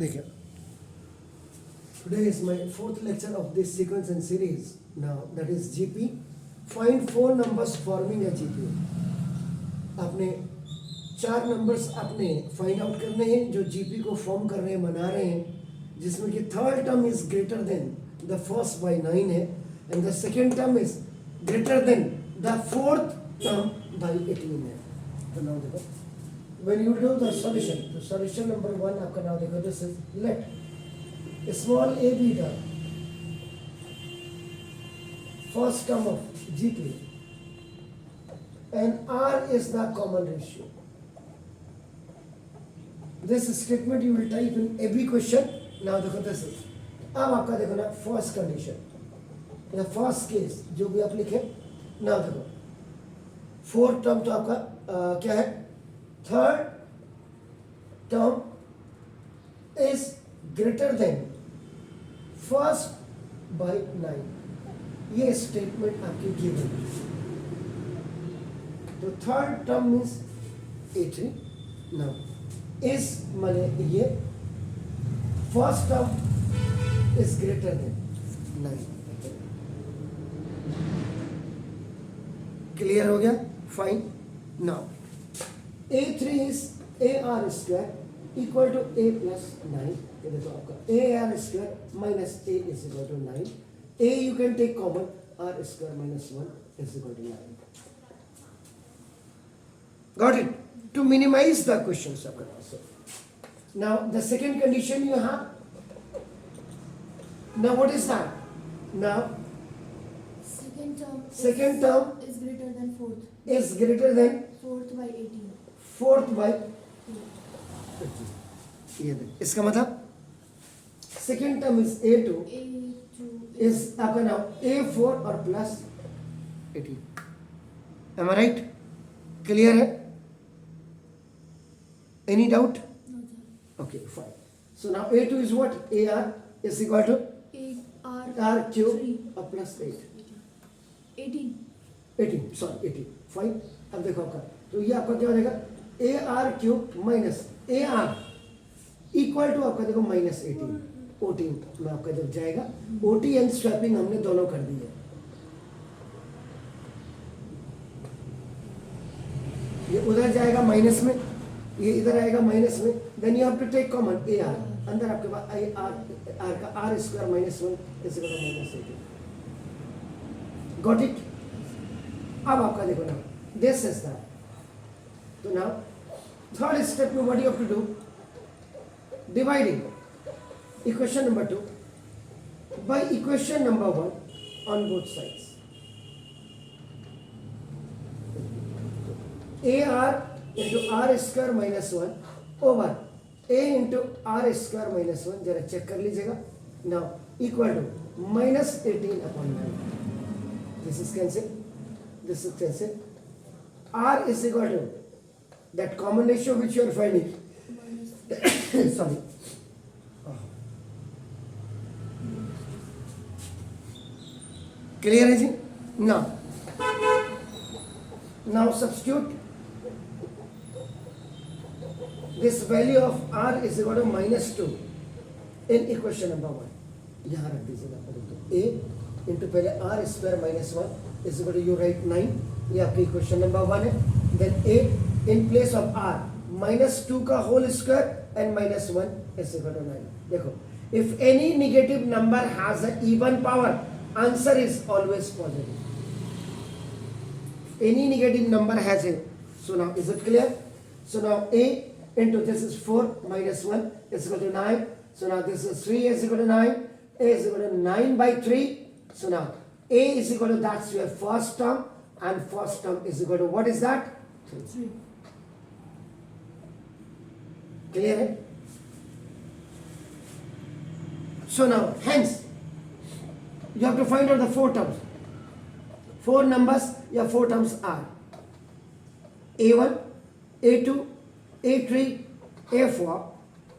देखिए, today is my fourth lecture of this sequence and series. Now that is GP. Find four numbers forming a GP. आपने चार numbers आपने find out करने हैं जो GP को फॉर्म कर रहे हैं, बना रहे हैं, जिसमें कि third term is greater then the first by 9 है and the second term is greater then the fourth term by 18 है. तो नाउ देखो, when you do the solution, तो solution number 1 आपका नाउ देखो, this is let small a be the first term of GP and R is the common ratio. This statement you will type in every question. Now देखो, this is अब आपका देखो ना first condition या first case जो भी आप लिखे. ना देखो, फोर्थ टर्म तो आपका क्या है, third term is greater then first by 9. ये स्टेटमेंट आपकी गिवन है. तो थर्ड टर्म मीन्स 18. नाउ इस माने ये first term is greater than 9. Clear हो गया? Fine. Now a3 is ar square equal to a plus 9. ये देखो आपका ar स्क्वायर minus a is equal to 9. a you can take common, r square minus 1 is equal to 9. Got it? To minimize the questions of answer. Now the second condition you have. Now what is that? Now Second term is greater than fourth. Is greater than Fourth by 18. fourth by 18. ये देख, इसका मतलब second term is a2 A2 is आपका now a4 और plus 18. Am I right? Clear है? Any doubt? No, sir. Okay, fine. So now a2 is what? ar is equal to R r cube 3. और plus 8. 18. 18, sorry 18. Fine. अब देखो आपका, तो ये आपका क्या हो जाएगा, a r cube minus a r equal to आपका देखो माइनस 18. 14 में आपका जब जाएगा, ओटी एंड स्वैपिंग हमने दोनों कर दी है. ये उधर जाएगा माइनस में, ये इधर आएगा माइनस में. Then you have to take common a r. अंदर आपके पास आई आर का r square minus 1 is equal to minus 18. Got it? अब आपका देखो ना, दिस इज दैट. तो नाउ थर्ड स्टेप में what you have to do, dividing equation number 2 by equation number 1 on both sides. A r into r square minus 1 over a into r square minus 1, जरा check कर लीजिएगा. Now equal to minus 18 upon 9. This is cancel, this is cancel. R is equal to that common ratio which you are finding. Sorry. Clear is it? Now substitute this value of R is equal to minus 2 in equation number 1. यहाँ रख दीजिएगा. A into पहले R square minus 1 is equal to you write 9. ये आपकी equation number 1 है. Then a in place of r minus 2 का whole square and minus 1 is equal to 9. देखो, if any negative number has an even power, answer is always positive. Any negative number has a. So now is it clear? So now a into this is 4 minus 1 is equal to 9. So now this is 3 is equal to 9. A is equal to 9 by 3. So now a is equal to, that's your first term, and first term is equal to what is that? 3. Clear है? So now hence you have to find out the four terms. Four numbers या four terms are a1, a2, a3, a4.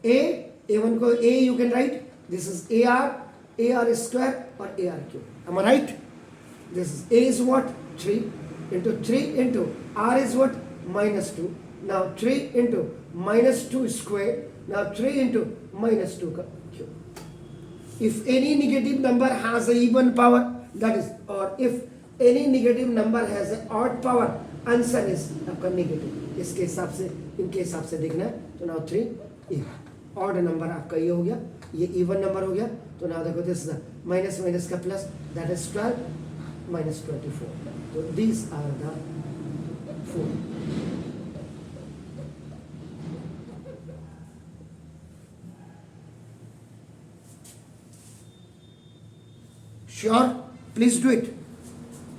a1 को a you can write, this is ar square or ar cube. Am I right? This is a is what? 3 into 3 into r is what? minus 2 now 3 into -2 square, now 3 into -2 का cube. If any negative number has a even power, that is, or if any negative number has a odd power, answer is आपका negative. इसके हिसाब से, इनके हिसाब से देखना है. तो नाउ 3 ऑड नंबर आपका ये हो गया, ये इवन नंबर हो गया. तो नाउ देखो दिस माइनस माइनस का प्लस, दैट इज 12 minus 24. तो these are the 4. Sure, please do it.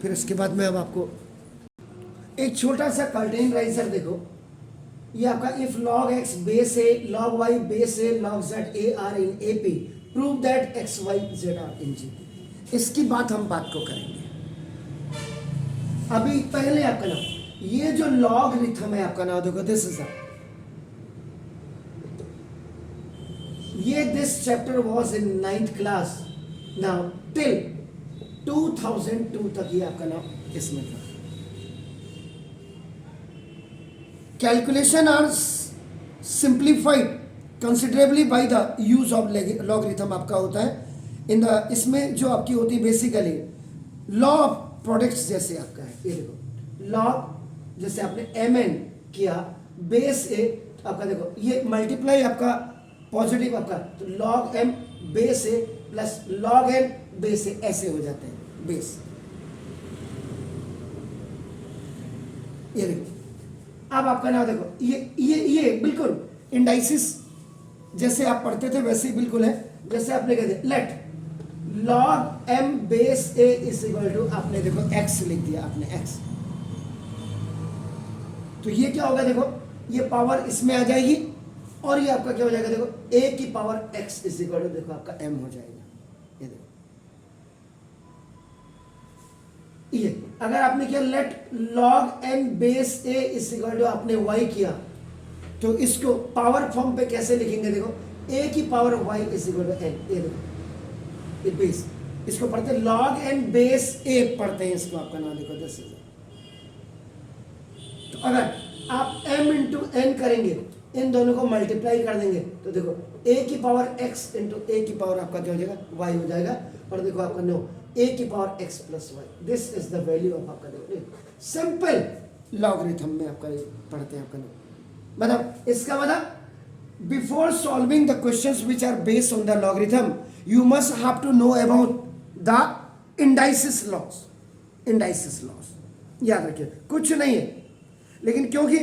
फिर इसके बाद में अब आपको एक छोटा सा कर्टेनराइजर देखो. ये आपका if log x base a, log y base a, log z a are in AP, prove that x y z are in GP. इसकी बात हम बात को करेंगे. अभी पहले आपका नाम, ये जो लॉगरिथम है आपका नाम देखो, दिस इज ये this chapter was in 9th class. Now till 2002 तक ये आपका नाम इसमें था. Calculation are simplified considerably by the use of logarithm आपका होता है इन द. इसमें जो आपकी होती है बेसिकली लॉ ऑफ प्रोडक्ट्स जैसे आपका है. ये देखो लॉग, जैसे आपने mn किया बेस a, आपका देखो ये मल्टीप्लाई आपका पॉजिटिव आपका, तो log m base a plus log n base a, ऐसे हो जाते हैं बेस. ये देखो अब आपका नाम देखो, ये बिल्कुल इंडाइसिस जैसे आप पढ़ते थे वैसे ही बिल्कुल है. जैसे आपने कह दिया let log m base a is equal to, आपने देखो x लिख दिया आपने x. तो ये क्या होगा देखो, ये पावर इसमें आ जाएगी और ये आपका क्या हो जाएगा देखो, a की power x is equal to देखो आपका m हो जाएगा. ये देखो ये अगर आपने किया let log n base a is equal to आपने y किया, तो इसको पावर फॉर्म पे कैसे लिखेंगे देखो, a की power y is equal to n. ये देखो ये बेस, इसको पढ़ते हैं log n बेस a पढ़ते हैं इसको आपका नाम देखो 10. तो अगर आप m इंटू n करेंगे, इन दोनों को मल्टीप्लाई कर देंगे, तो देखो a की पावर x इंटू a की पावर आपका क्या हो जाएगा, y हो जाएगा. और देखो आपका नो a की power x plus y, this is the value of आपका देखो सिंपल लॉगरिथम में आपका ये पढ़ते हैं आपका नो. मतलब इसका मतलब before solving the questions which are based on the logarithm, you must have to know about the indices laws. indices laws याद रखिए, कुछ नहीं है, लेकिन क्योंकि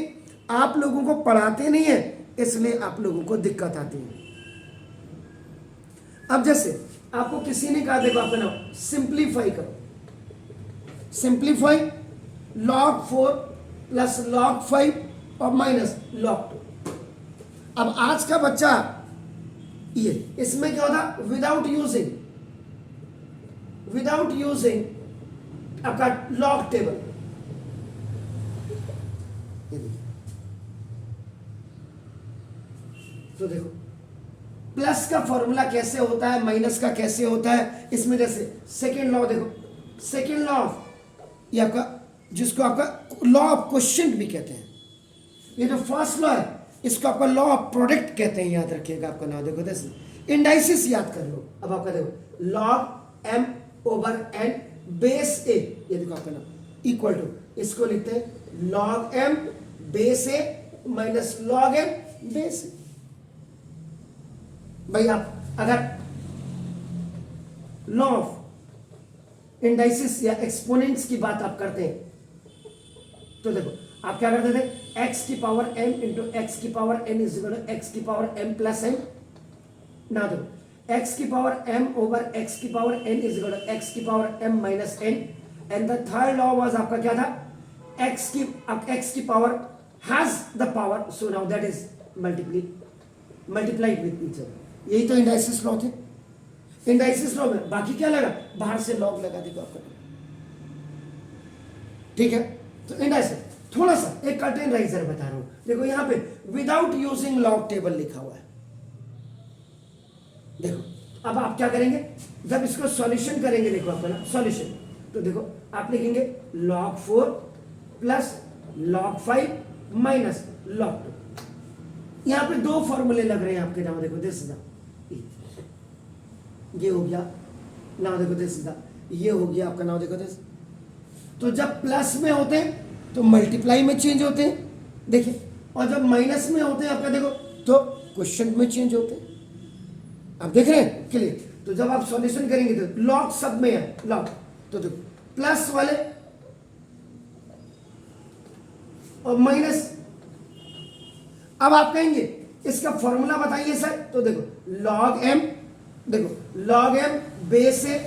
आप लोगों को पढ़ाते नहीं है इसलिए आप लोगों को दिक्कत आती है. अब जैसे आपको किसी ने कहा देखो आपका नाम सिंप्लीफाई करो, सिंप्लीफाई log 4 प्लस log 5 और माइनस log 2. अब आज का बच्चा ये इसमें क्या होता, विदाउट यूजिंग आपका लॉग टेबल. तो देखो प्लस का फॉर्मूला कैसे होता है, माइनस का कैसे होता है, इसमें जैसे सेकेंड लॉ देखो, सेकेंड लॉ ऑफ ये आपका, जिसको आपका लॉ ऑफ क्वेश्चन भी कहते हैं. ये जो फर्स्ट लॉ है इसको आपका लॉ ऑफ प्रोडक्ट कहते हैं, याद रखिएगा. आपका नाम देखो जैसे इंडाइसिस याद कर लो. अब आपका देखो log m over n base a, ये देखो आपका नाम इक्वल टू, इसको लिखते हैं log m base a minus log m base a. भाई आप अगर लॉ ऑफ इंडाइसिस या एक्सपोनेंट्स की बात आप करते हैं तो देखो आप क्या करते थे, x की पावर m इंटू एक्स की power n is equal to x की पावर m प्लस n. ना देखो x की पावर m ओवर x की power n is equal to x की power m minus n. And the third law was आपका क्या था, x की power has the power, so now that is multiplied with each other. यही तो indices law थे. Indices law में बाकी क्या लगा, बाहर से लॉग लगा देगा आपका. ठीक है, तो इंडाइसिस थोड़ा सा एक कर्टेनराइजर बता रहा हूं. देखो यहां पे विदाउट यूजिंग लॉग टेबल लिखा हुआ है. देखो अब आप क्या करेंगे, जब इसको सॉल्यूशन करेंगे, देखो आपका ना सॉल्यूशन, तो देखो आप लिखेंगे log 4 plus log 5 minus log 2। यहाँ पे दो फॉर्मूले लग रहे हैं आपके नाम, देखो दिस इज ये हो गया नाउ, देखो दिस इज ये हो गया आपका नाउ, देखो दिस। तो जब प्लस में होते हैं तो मल्टीप्लाई में चेंज होते हैं, देखिए, और जब माइनस में होते हैं आपका देखो तो क्वेश्चन में चेंज होते हैं। आप देख रहे हैं क्लियर? तो जब आप सॉल्यूशन करेंगे तो लॉग सब में है लॉग, तो देखो प्लस वाले और माइनस। अब आप कहेंगे इसका फॉर्मूला बताइए सर, तो देखो लॉग एम, देखो log M base A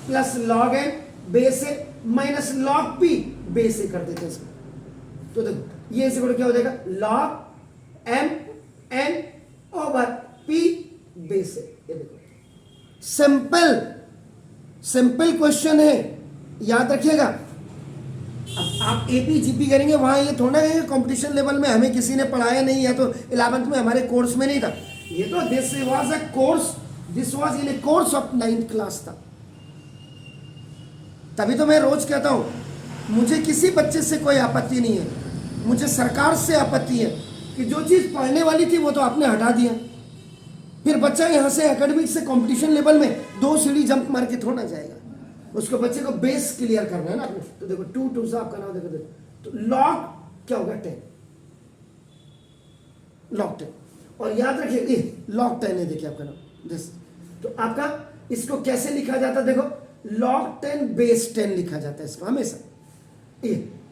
plus log N base a minus log P base ए कर देते हैं इसको। तो देखो ये इसे क्या हो जाएगा, log m n over p base a. ये देखो सिंपल सिंपल क्वेश्चन है, याद रखिएगा। अब आप एपी जीपी करेंगे वहां ये थोड़ा कहेंगे कंपटीशन लेवल में हमें किसी ने पढ़ाया नहीं है, तो 11th में हमारे कोर्स में नहीं था ये, तो this was a course, this was in A course of 9th class था। तभी तो मैं रोज कहता हूं मुझे किसी बच्चे से कोई आपत्ति नहीं है, मुझे सरकार से आपत्ति है कि जो चीज पढ़ने वाली थी वो तो आपने हटा दिया, फिर बच्चा यहां से एकेडमिक से कंपटीशन लेवल में 2 सीढ़ी जंप मार के थोड़ा जाएगा, उसको बच्चे को बेस क्लियर करना है ना आपने। तो देखो 2 2 आपका नाम देखो, तो लॉग क्या होगा 10, लॉग 10। और याद रखिए लॉग 10 है, देखिए आपका नाम दिस। तो आपका इसको कैसे लिखा जाता है, देखो लॉग 10 बेस 10 लिखा जाता है इसको हमेशा।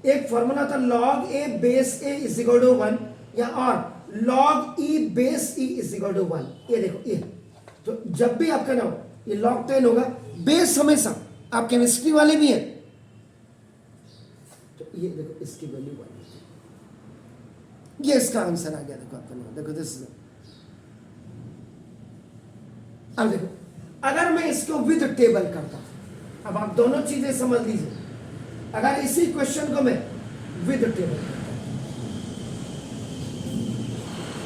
एक फॉर्मूला था log a base a is equal to 1, या और log e base e is equal to 1। ये देखो ये, तो जब भी आपका नाम ये लॉग 10 होगा, बेस हमेशा, आप केमिस्ट्री वाले भी हैं, तो ये देखो इसकी वैल्यू 1, ये इसका आंसर आ गया। देखो आपका नाम देखो दिस। अब देखो अगर मैं इसको विद टेबल करता, अब आप दोनों चीजें समझ लीजिए, अगर इसी क्वेश्चन को मैं विद टेबल करता,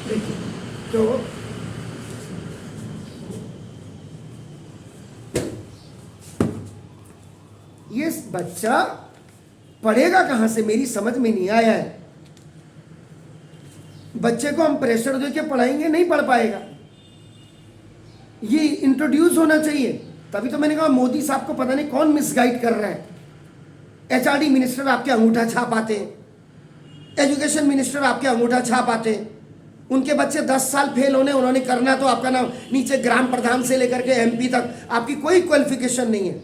देखिए तो ये बच्चा पढ़ेगा कहां से, मेरी समझ में नहीं आया है। बच्चे को हम प्रेशर देके पढ़ाएंगे नहीं पढ़ पाएगा, ये इंट्रोड्यूस होना चाहिए। तभी तो मैंने कहा मोदी साहब को पता नहीं कौन मिसगाइड कर रहा है। एचआरडी मिनिस्टर आपके अंगूठा छाप आते हैं, एजुकेशन मिनिस्टर आपके अंगूठा छाप आते हैं, उनके बच्चे 10 साल फेल होने, उन्होंने करना तो आपका नाम नीचे ग्राम प्रधान से लेकर के एमपी तक आपकी कोई क्वालिफिकेशन नहीं है।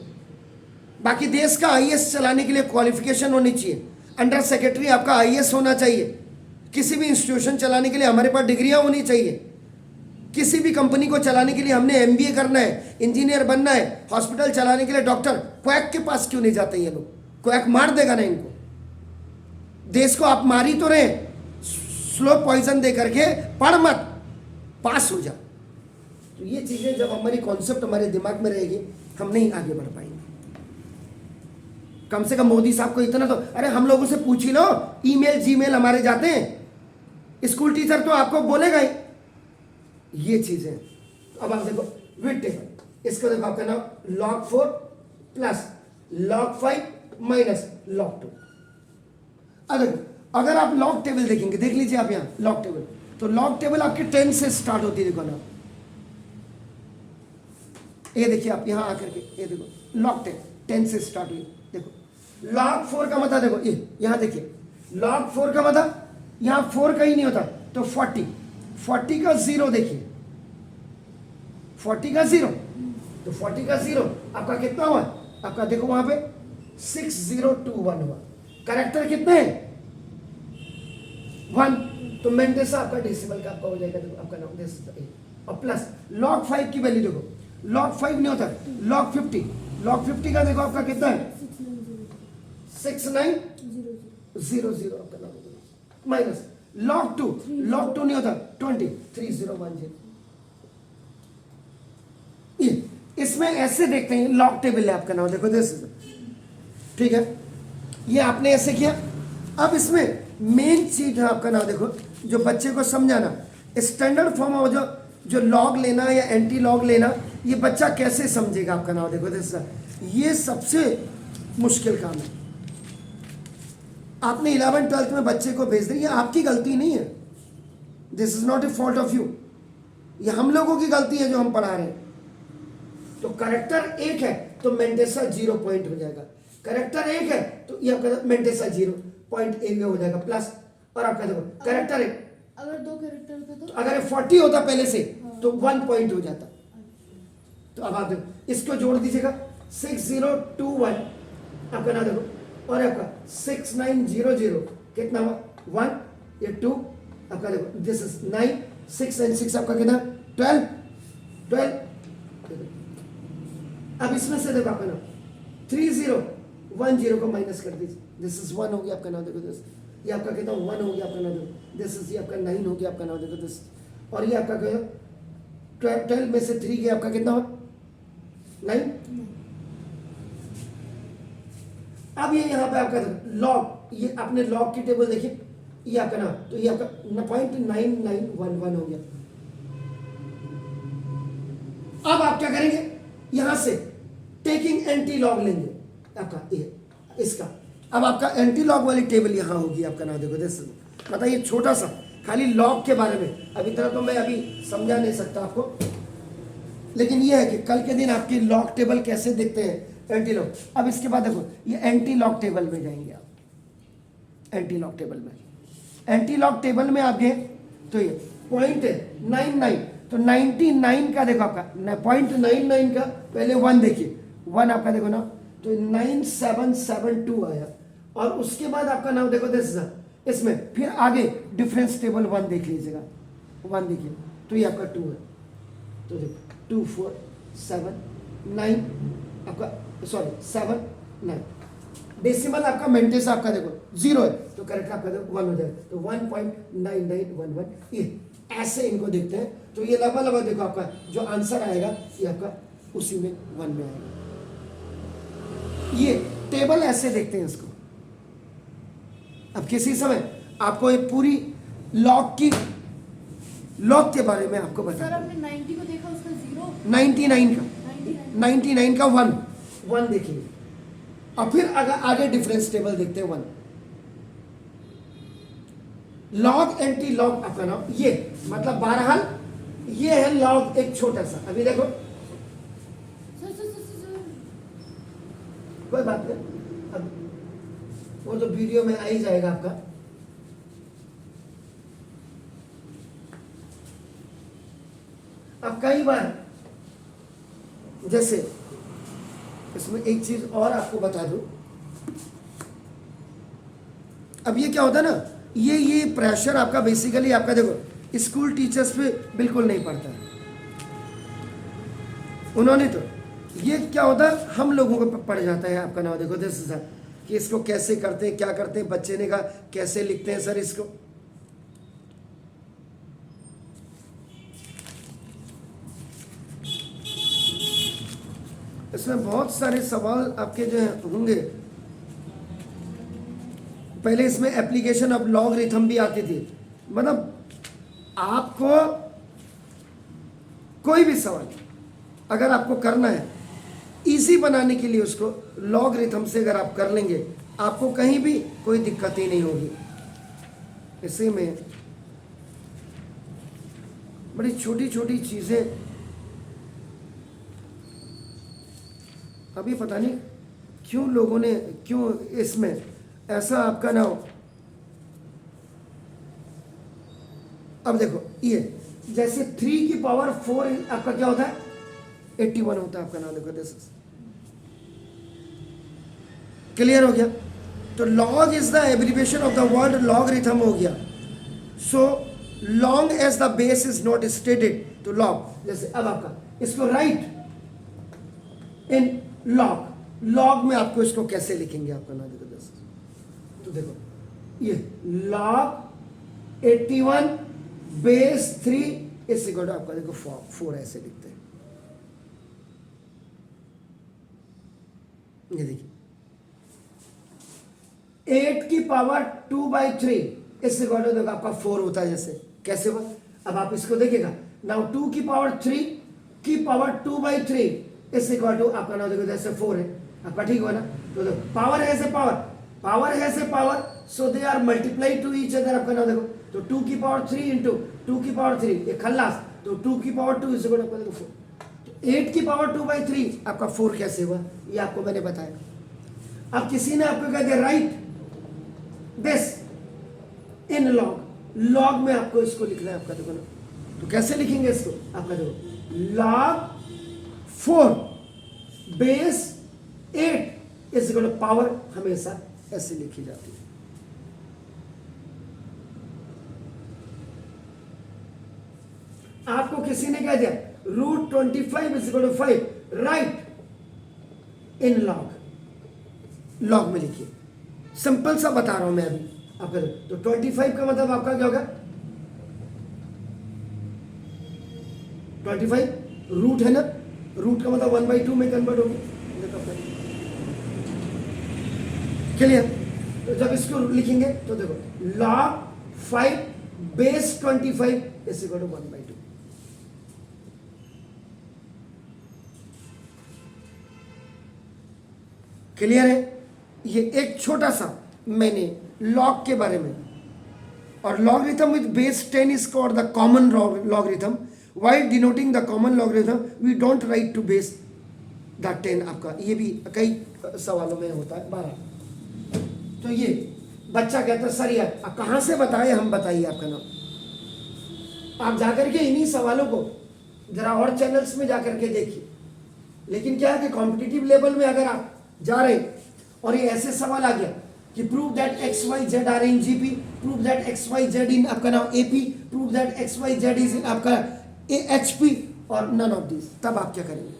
बाकी देश का आईएएस चलाने के लिए क्वालिफिकेशन होनी चाहिए, अंडर सेक्रेटरी आपका आईएएस होना चाहिए, किसी भी इंस्टीट्यूशन चलाने के लिए हमारे पास डिग्रियां होनी चाहिए, किसी भी कंपनी को चलाने के लिए हमने एमबीए करना है, इंजीनियर बनना है, हॉस्पिटल चलाने के लिए डॉक्टर। क्वैक के पास क्यों नहीं जाते ये लोग, क्वैक मार देगा ना इनको। देश को आप मार ही तो रहे, स्लो पॉइजन दे करके, पढ़ मत, पास हो जा। तो ये चीजें जब हमारी कॉन्सेप्ट हमारे दिमाग में रहेगी, हम नहीं आगे बढ़ पाएंगे। कम से कम मोदी साहब को इतना तो, अरे हम लोगों से पूछ ही लो, ईमेल जीमेल हमारे जाते हैं, स्कूल टीचर तो आपको बोलेगा ही ये चीजें। अब आप देखो विद टेबल, इसका देखो आपका नाम log 4 plus log 5 minus log 2। अगर आप लॉग टेबल देखेंगे, देख लीजिए आप यहाँ लॉग टेबल, तो लॉग टेबल आपके 10 से स्टार्ट होती है। देखो ना, ये देखिए आप यहाँ आकर के, ये देखो लॉग 10 से स्टार्ट हुई। देखो log 4 का मतलब, देखो ये यहाँ देखिए log 4 का मतलब, यहाँ 4 का ही नहीं होता, तो 40 का 0 देखिए, 40 का 0, तो 40 का 0 आपका कितना हुआ, आपका देखो वहां पे 6021 हुआ। करेक्टर कितने हैं, 1, तो मेंटेस आपका डेसिमल का आपका हो जाएगा। देखो आपका नाम दिस, और प्लस log 5 की वैल्यू देखो, log 5 नहीं होता, log 50 का देखो आपका कितना है, 6900 आपका नाम माइनस log 2 नहीं होता, 203010। इसमें ऐसे देखते हैं, लॉग टेबल है आपका नाम, देखो दिस, ठीक है, ये आपने ऐसे किया। अब इसमें मेन चीज है आपका नाम, देखो जो बच्चे को समझाना, स्टैंडर्ड फॉर्म हो जो लॉग लेना या एंटी लॉग लेना, ये बच्चा कैसे समझेगा आपका नाम, देखो दिस, ये सबसे मुश्किल काम है। आपने 11th-12th में बच्चे को भेज दिया, ये आपकी गलती नहीं है, this is not a fault of you, ये हम लोगों की गलती है जो हम पढ़ा रहे हैं। तो करेक्टर 1 है तो मेंटेसा 0 पॉइंट हो जाएगा, करेक्टर 1 है तो ये आपका मेंटेसा 0 पॉइंट एरिया हो जाएगा प्लस। और आपका देखो करेक्टर 1, अगर 2 कैरेक्टर होते तो अगर 40 होता पहले से तो 1 पॉइंट हो जाता। तो अब आप देखो इसको जोड़ दीजिएगा, 6021 आपका ना देखो, और आपका 6900 कितना हुआ 1, ये 2 आपका देखो, दिस इज 9, 6 and 6 आपका कितना 12। अब इसमें से देखो आपका नाम 3010 को माइनस कर दीजिए, दिस इज 1 हो गया आपका नाम देखो, दिस ये आपका कितना 1 हो गया आपका नाम देखो, दिस इज ये आपका 9 हो गया आपका नाम देखो, दिस और ये आपका क्या 12 में से 3 गया आपका कितना हुआ 9। अब ये यहाँ पे आपका लॉग, ये आपने लॉग की टेबल देखी, ये आपका नाम, तो ये आपका 0.9911 हो गया। अब आप क्या करेंगे, यहां से टेकिंग एंटी लॉग लेंगे आपका ये इसका। अब आपका एंटी लॉग वाली टेबल यहां होगी आपका नाम देखो, दिस मतलब ये छोटा सा खाली लॉग के बारे में, अब इतना तो मैं अभी समझा नहीं सकता आपको, लेकिन ये है कि कल के दिन आपकी लॉग टेबल कैसे देखते हैं एंटी लॉग। अब इसके बाद देखो ये एंटी लॉग टेबल में जाएंगे आप, एंटी लॉग टेबल में, एंटी लॉग टेबल में आप गए तो ये पॉइंट है 99, तो 99 का देखो आपका 0.99 का पहले 1 देखिए, 1 आपका देखो ना तो 9772 आया, और उसके बाद आपका नाम देखो दिस इसमें फिर आगे डिफरेंस टेबल 1 देख लीजिएगा, 1 देखिए तो ये आपका 2 है, तो देखो 2 4 7 9 आपका सॉरी 7 9, डेसिमल आपका मेंटेस आपका देखो 0 है तो करेक्ट आपका देखो 1 हो जाएगा, तो 1.9911 ये ऐसे इनको देखते हैं। तो ये लगा देखो आपका जो आंसर आएगा ये आपका उसी में 1 में आएगा। ये टेबल ऐसे देखते हैं इसको। अब किसी समय आपको ये पूरी लॉग के बारे में आपको सर बता, आपने 90 को देखा, उसका 0 99 का 99 99 का 1 देखिए, और फिर अगर आगे डिफरेंस टेबल देखते हैं 1, लॉग एंटी लॉग आपका नाम ये मतलब बहरहाल ये है लॉग एक छोटा सा। अभी देखो सर कोई बात नहीं, अब वो तो वीडियो में आ ही जाएगा आपका। अब कई बार जैसे इसमें एक चीज और आपको बता दूं, अब ये क्या होता है ना, ये प्रेशर आपका बेसिकली आपका देखो स्कूल टीचर्स पे बिल्कुल नहीं पड़ता है, उन्होंने तो ये क्या होता है हम लोगों को पड़ जाता है आपका नाम देखो दिस सर कि इसको कैसे करते हैं क्या करते हैं, बच्चे ने कहा कैसे लिखते हैं सर इसको। इसमें बहुत सारे सवाल आपके जो होंगे। पहले इसमें एप्लीकेशन ऑफ लॉगरिथम भी आती थी, मतलब आपको कोई भी सवाल अगर आपको करना है इजी बनाने के लिए उसको लॉगरिथम से अगर आप कर लेंगे आपको कहीं भी कोई दिक्कत ही नहीं होगी। इसी में बड़ी छोटी छोटी चीजें, अभी पता नहीं क्यों लोगों ने क्यों इसमें ऐसा आपका ना हो। अब देखो ये जैसे 3 की पावर 4 आपका क्या होता है 81 होता है आपका नाम देखो दिस क्लियर हो गया। तो log is the abbreviation of the word logarithm हो गया। So long as the base is not stated तो लॉग, जैसे अब आपका इसको राइट इन लॉग में आपको इसको कैसे लिखेंगे आपका नाम देखो दिस, तो देखो ये लॉग 81 बेस 3 इस इक्वल टू आपका देखो 4 ऐसे लिखते हैं। ये देखिए 8 की पावर 2/3 इस इक्वल टू देखो आपका 4 होता है, जैसे कैसे हुआ। अब आप इसको देखिएगा नाउ 2 की पावर 3 की पावर 2/3 इस इक्वल टू आपका नाम देखो जैसे 4 है आपका, ठीक हुआ ना। तो पावर है से पावर, पावर है से power, so they are multiply to each other. आपका नाम देखो तो 2 की पावर 3 इंटू 2 की पावर 3 ये खल्लास, तो 2 की पावर 2 इज इक्वल टू आपका देखो 4। 8 की पावर 2/3 आपका 4 कैसे हुआ, ये आपको मैंने बताया। अब किसी ने आपको कह दिया right this in log, log में आपको इसको लिखना है आपका देखो ना, तो कैसे लिखेंगे इसको, आपका देखो log 4 base 8 is equal to power हमेशा ऐसे लिखी जाती है। आपको किसी ने कह दिया √25 is equal to 5, right in log, log में लिखिए। सिंपल सा बता रहा हूं मैं अभी आपका, तो 25 का मतलब आपका क्या होगा, 25 रूट है ना, रूट का मतलब 1/2 में कन्वर्ट होगी। क्लियर? तो जब इसको लिखेंगे तो देखो log 5 base 25 is equal to 1/2। Clear है? ये एक छोटा सा मैंने लॉग के बारे में, और logarithm with base 10 is called the common logarithm. While denoting the common logarithm, we don't write to base the 10। आपका ये भी कई सवालों में होता है 12। तो ये बच्चा कहता है सर यार कहाँ से बताए, हम बताइए आपका नाम। आप जाकर के इन्हीं सवालों को जरा और चैनल्स में जाकर के देखिए। लेकिन क्या है कि कॉम्पिटिटिव लेवल में अगर आप जा रहे और ये ऐसे सवाल आ गया कि prove that x y z are in GP, prove that x y z in आपका नाम AP, prove that x y z is in आपका एचपी और नन ऑफ दिस, तब आप क्या करेंगे,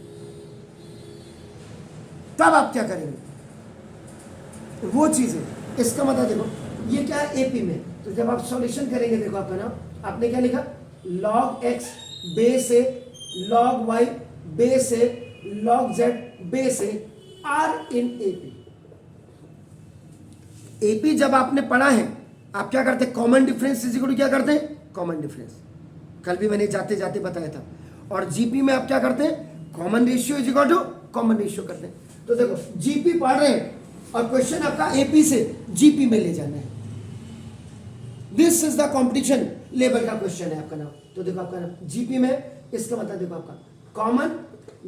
तब आप क्या करेंगे वो चीजें। इसका मतलब देखो ये क्या है एपी में, तो जब आप सॉल्यूशन करेंगे देखो आपका नाम, आपने क्या लिखा log x base a, log y base a, log z base a are in AP. AP जब आपने पढ़ा है आप क्या करते हैं, common difference is equal to क्या करते हैं, कॉमन डिफरेंस, कल भी मैंने जाते जाते बताया था। और जीपी में आप क्या करते हैं, common ratio is equal to common ratio करते हैं। तो देखो जीपी पढ़ रहे हैं और क्वेश्चन आपका एपी से जीपी में ले जाना है, this is the competition level का क्वेश्चन है आपका नाम। तो देखो आपका नाम जीपी में, इसका मतलब देखो आपका common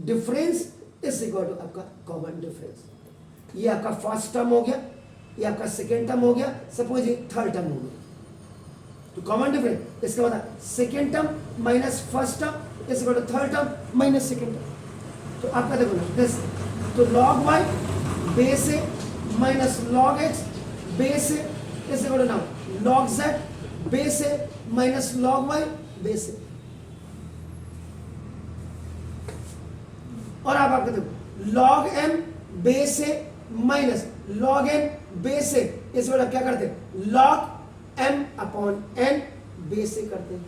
difference is equal to आपका कॉमन डिफरेंस। ये आपका फर्स्ट टर्म हो गया, ये आपका सेकेंड टर्म हो गया, सपोज ये थर्ड टर्म हो गया। तो कॉमन डिफरेंस इसका मतलब second term minus first term is equal to third term minus second term. तो आपका देखो ना दिस, तो log y base a minus log x base a is equal to now log z base a minus log y base a. और आप आपका देखो log m base a minus log n base a इस वक्त क्या करते हैं, log m upon n base से करते हैं।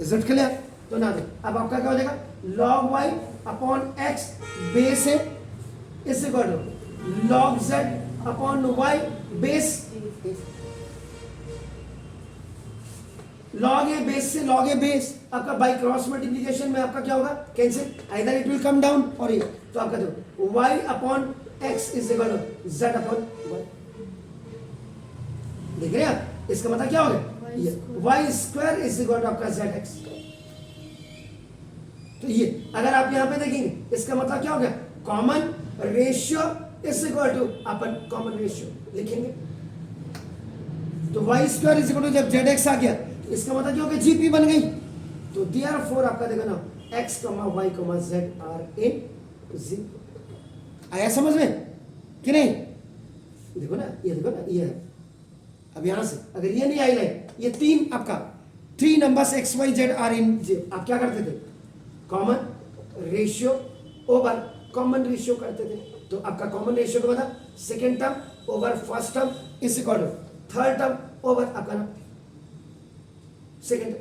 Is it clear? तो ना दे, अब आपका क्या हो जाएगा log y upon x base है is equal to log z upon y base. log a base से log a बेस आपका बाय क्रॉस मल्टीप्लिकेशन में आपका क्या होगा, cancel, either it will come down और ये। तो आपका देखो y upon x is equal to z upon y। देख रहे हैं आप, इसका मतलब क्या हो गया, y square is equal to आपका zx। तो ये अगर आप यहां पे देखेंगे इसका मतलब क्या हो गया, common ratio is equal to अपन कॉमन रेशियो लिखेंगे। तो y square is equal to जब zx आ गया इसका मतलब क्या हो गया, जीपी बन गई। तो देयरफॉर आपका देखो ना x, y, z are in G. आया समझ में कि नहीं? देखो ना ये, देखो ना ये है। अब यहां से अगर ये नहीं आई लाइन, ये तीन आपका 3 numbers x y z are in G, आप क्या करते थे, common ratio over common ratio करते थे। तो आपका कॉमन रेशियो का मतलब second term over first term is equal to third term over आपका ना second.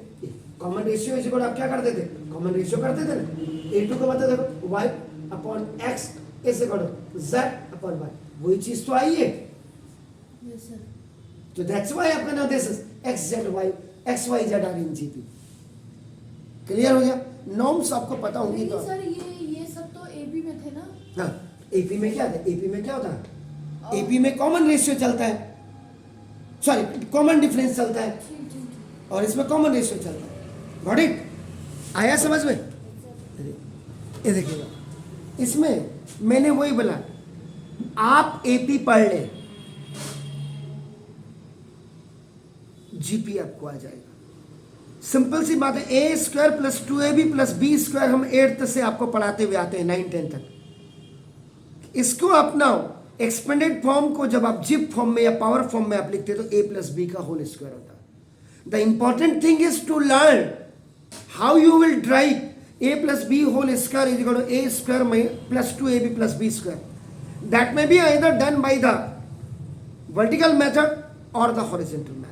Common ratio is equal आप क्या करते थे, कॉमन रेशियो करते थे ना। a2 का मतलब देखो y upon x is equal to z upon y, वही चीज तो आई है। Yes sir. तो दैट्स व्हाई आपका नाम this is x y z are in GP. Clear हो गया? नॉर्म्स आपको पता होंगी नहीं तो सर, ये सब तो एपी में थे ना। हाँ, एपी में क्या था, एपी में क्या होता है, एपी में कॉमन रेशियो चलता है, सॉरी कॉमन डिफरेंस चलता है, और इसमें कॉमन रेशियो चलता है। Got it? आया समझ में? ये देखिएगा, इसमें मैंने वही बोला, आप एपी पढ़ ले, जीपी आपको आ जाएगा। सिंपल सी बात है, a square plus 2ab plus b square हम 8th से आपको पढ़ाते हुए आते हैं 9-10 तक। इसको अपनाओ, एक्सपेंडेड फॉर्म को जब आप जिप फॉर्म में या पावर फॉर्म में आप लिखते तो a प्लस बी का होल स्क्वायर होता है। The important thing is to learn how you will derive a plus b whole square is equal to a square plus 2ab plus b square. That may be either done by the vertical method or the horizontal method.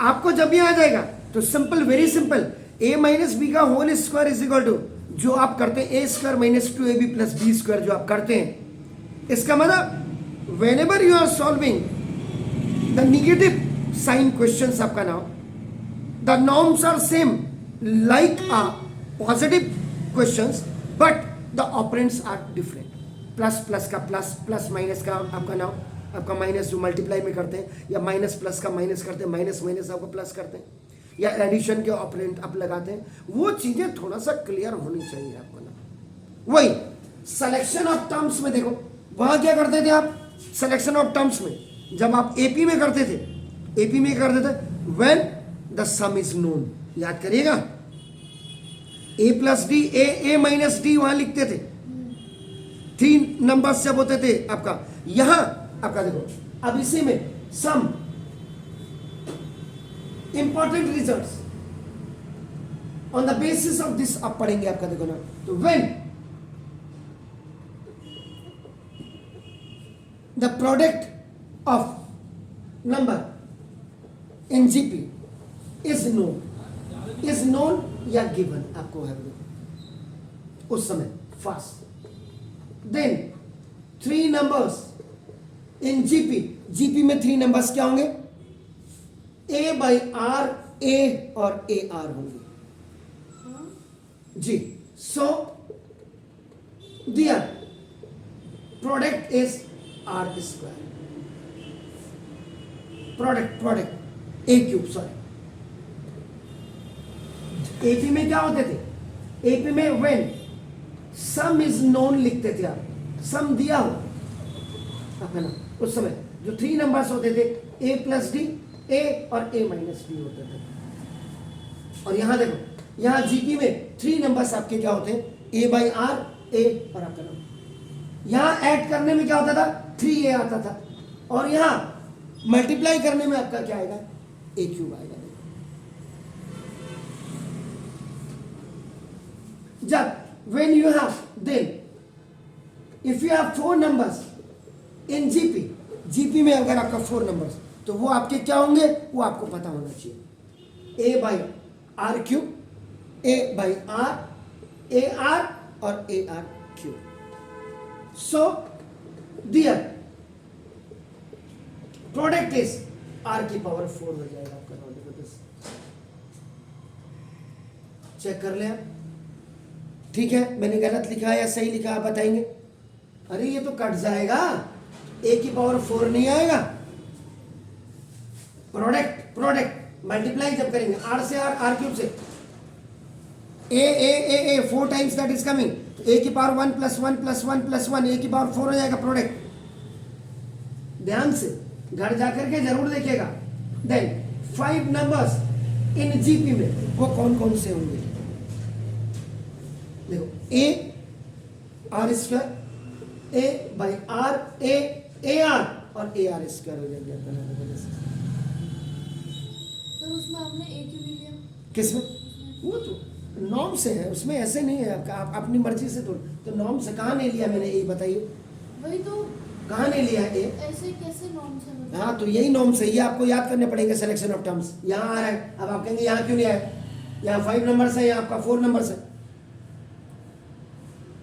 आपको जब ये आ जाएगा तो simple, very simple, a minus b का whole square is equal to जो आप करते हैं a square minus 2ab plus b square जो आप करते हैं। इसका मतलब when you are solving the negative sign question आपका now, the norms are same like a positive questions but the operands are different. Plus plus का plus, plus minus का आपका नाउ, आपका माइनस जो मल्टीप्लाई में करते हैं, या माइनस प्लस का माइनस करते हैं, माइनस माइनस आपको प्लस करते हैं, या एडिशन के ऑपरेंट आप लगाते हैं। वो चीजें थोड़ा सा क्लियर होनी चाहिए आपको ना। वही सिलेक्शन ऑफ टर्म्स में देखो, वहां क्या करते थे आप सिलेक्शन ऑफ टर्म्स में, जब आप एपी में करते थे, एपी में करते थे when the some is known. याद करिएगा, ए प्लस डी, ए माइनस डी वहां लिखते थे, 3 नंबर्स जब होते थे आपका, यहां आपका देखो, अब इसी में some important results on the basis of this आप पढ़ेंगे आपका देखो ना। तो when the product of number in GP is known या गिवन आपको है उस समय fast, then 3 numbers in GP में 3 नंबर्स क्या होंगे, a बाई आर, a और a r होंगे जी। So their product is r square, product a cube, sorry AP में क्या होते थे, एपी में व्हेन सम इज नोन लिखते थे आप, सम दिया हो आपका ना, उस समय जो 3 नंबर्स होते थे a प्लस डी, a और a माइनस डी होते थे। और यहां देखो, यहां जीपी में 3 नंबर्स आपके क्या होते हैं, a बाई आर, a और आपका नाम। यहां ऐड करने में क्या होता था, 3a आता था, और यहां मल्टीप्लाई करने में आपका क्या आएगा, a क्यूब आएगा। जब when you have, then if you have 4 numbers in GP में अगर आपका 4 नंबर्स, तो वो आपके क्या होंगे, वो आपको पता होना चाहिए, a by r cube, a by r, a r और a r क्यूब। So their product is r की पावर 4 हो जाएगा आपका। चेक कर ले आप, ठीक है, मैंने गलत लिखा है या सही लिखा आप बताएंगे। अरे ये तो कट जाएगा, a की पावर 4 नहीं आएगा। प्रोडक्ट मल्टीप्लाई जब करेंगे r से r क्यूब से, a 4 times that is coming, a की power 1 plus 1 plus 1 plus 1, a की पावर 4 हो जाएगा प्रोडक्ट। ध्यान से घर जाकर के जरूर देखिएगा। देन 5 नंबर्स इन जीपी में वो कौन कौन से होंगे, देखो a r square, a by r, a r और a आर स्क्वायर हो जाएगा। सर उसमें आपने a क्यों नहीं लिया? किसमें? वो तो नॉर्म से है, उसमें ऐसे नहीं है, आप अपनी मर्जी से तो नॉर्म से कहाँ नहीं लिया मैंने, यही बताइए वही तो, कहाँ नहीं लिया है ऐसे कैसे नॉर्म से मतलब? हाँ, तो यही नॉर्म से, ये आपको याद करने पड़ेंगे। सिलेक्शन ऑफ टर्म्स यहाँ आ रहा है, अब आप कहेंगे यहाँ क्यों नहीं आया, यहाँ 5 नंबर्स है, यहाँ आपका 4 नंबर्स है।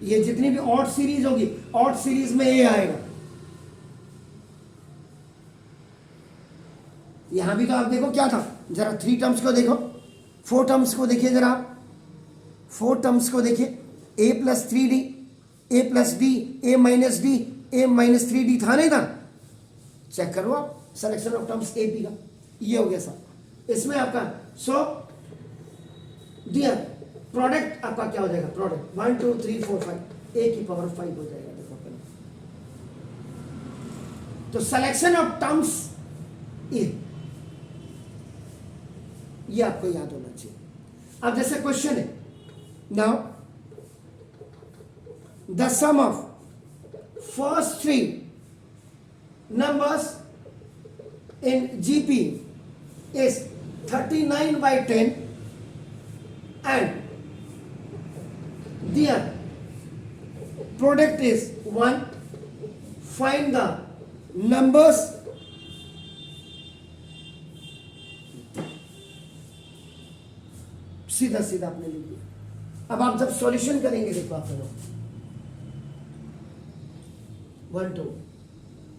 ये जितनी भी ऑड सीरीज होगी, ऑड सीरीज में ये आएगा। यहां भी तो आप देखो क्या था, जरा 3 टर्म्स को देखो, 4 टर्म्स को देखिए जरा आप, 4 टर्म्स को देखिए, a plus 3d, a plus d, a minus d, A-3D था नहीं था, चेक करो आप सिलेक्शन ऑफ टर्म्स AP का, ये हो गया सर इसमें आपका। सो डियर प्रोडक्ट आपका क्या हो जाएगा, प्रोडक्ट 1 2 3 4 5 A की पावर 5 हो जाएगा। देखो अपन, तो सिलेक्शन ऑफ टर्म्स ये आपको याद होना चाहिए। अब जैसे क्वेश्चन है, now the sum of first 3 numbers in GP is 39/10 and their product is 1. Find the numbers सीधा सीधा आपने लिख दिया। अब आप जब सॉल्यूशन करेंगे देखो आप लोग 1 2,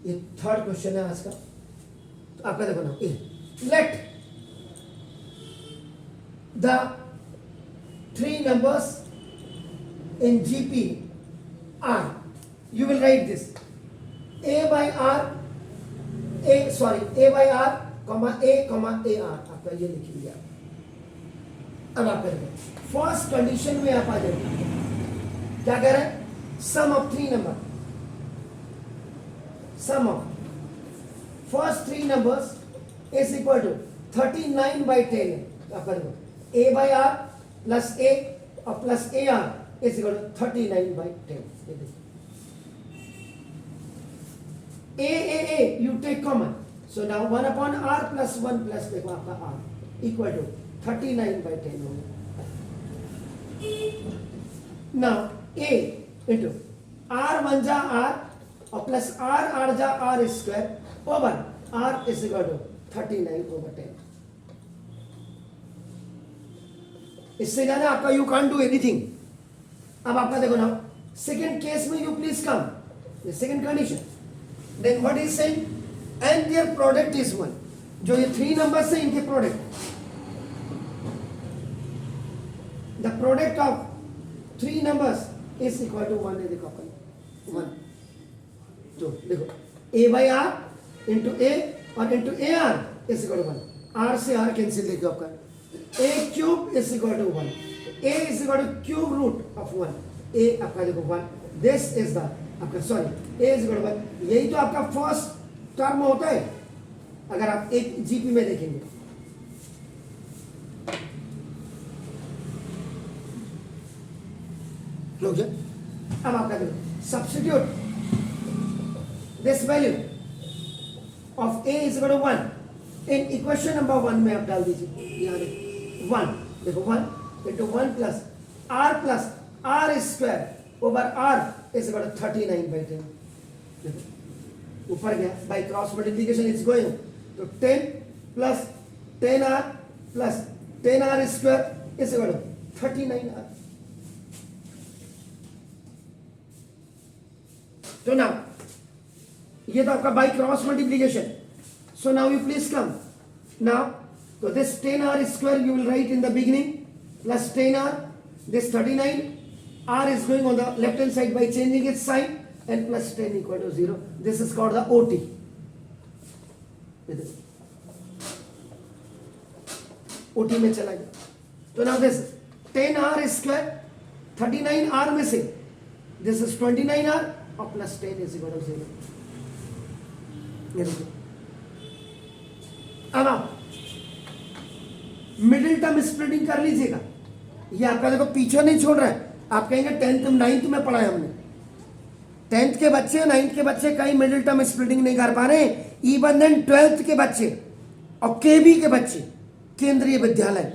ये थर्ड क्वेश्चन है आज का। तो आपका देखो ना, let the 3 numbers in GP are, you will write this A by R, A by R, A, AR, आपका ये लिख लिया। अब आप करेंगे फर्स्ट कंडीशन में आप आ जाएंगे, क्या कह रहे हैं, sum of 3 number, sum of first 3 numbers is equal to 39/10 है। आप करेंगे A by R plus A और plus AR is equal to 39/10। ये देखिए A you take common, so now 1 upon R plus 1 plus देखो आपका R equal to 39/10 हो गया। now A into R 1 जा R और प्लस R जा R square over R is equal to 39/10। इससे ज्यादा आपका यू कांट डू एनीथिंग। अब आपका देखो ना सेकंड केस में, you please come second condition, then what is saying and their product is 1। जो ये 3 नंबर्स है इनके product, the product of 3 numbers is equal to 1 है। देखो अपन 1, तो देखो A by R into A और into AR is equal to 1। R से R कैंसिल, देखो आपका A cube is equal to 1, A is equal टू क्यूब रूट ऑफ 1, A आपका देखो 1, दिस इज द आपका sorry A is equal to 1। यही तो आपका फर्स्ट टर्म होता है अगर आप एक जीपी में देखेंगे। हो गया। अब आपका देखो substitute this value of A is equal to 1 in equation number 1 में आप डाल दीजिए, यहाँ देखो 1, देखो 1 into 1 plus R square over R is equal to 39/10। देखो ऊपर गया, by cross multiplication it's going, तो 10 plus 10R plus 10R square is equal to 39R। तो now ये तो आपका by cross multiplication. So now you please come now, तो this 10R square you will write in the beginning plus 10R, this 39, R is going on the left hand side by changing its sign and plus 10 equal to 0. This is called the OT। OT में चला गया। तो now this 10R square 39R में से this is 29R और plus 10 is equal to 0। अब आप middle term splitting कर लीजिएगा। ये आपका देखो पीछे नहीं छोड़ रहा है। आप कहेंगे 10th 9th में पढ़ा है हमने, 10th के बच्चे 9th के बच्चे कहीं मिडिल टर्म स्प्लिटिंग नहीं कर पा रहे। इवन देन 12th के बच्चे और केबी के बच्चे, केंद्रीय विद्यालय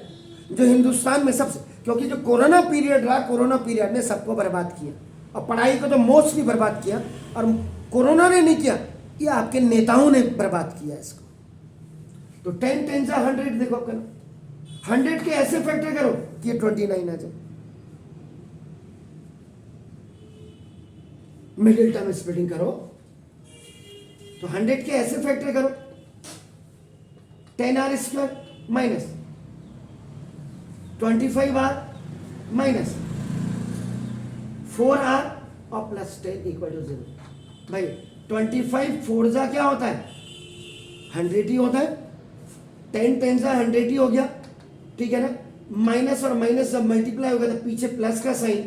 जो हिंदुस्तान में सबसे, क्योंकि जो कोरोना पीरियड रहा, कोरोना पीरियड ने सबको बर्बाद किया और पढ़ाई को तो मोस्टली बर्बाद किया। और कोरोना ने नहीं किया, ये आपके नेताओं ने बर्बाद किया इसको। तो 10 10 जा 100, देखो करो 100 के ऐसे फैक्टर करो कि ये 29 आ जाए। मिडिल टर्म स्प्लिटिंग करो तो 100 के ऐसे फैक्टर करो, 10R square minus 25R minus 4R और प्लस 10 इक्वल टू 0। भाई 25 4 जा क्या होता है 100 ही होता है, 10 10 जा 100 ही हो गया, ठीक है ना। माइनस और माइनस जब मल्टीप्लाई होगा तो पीछे प्लस का साइन,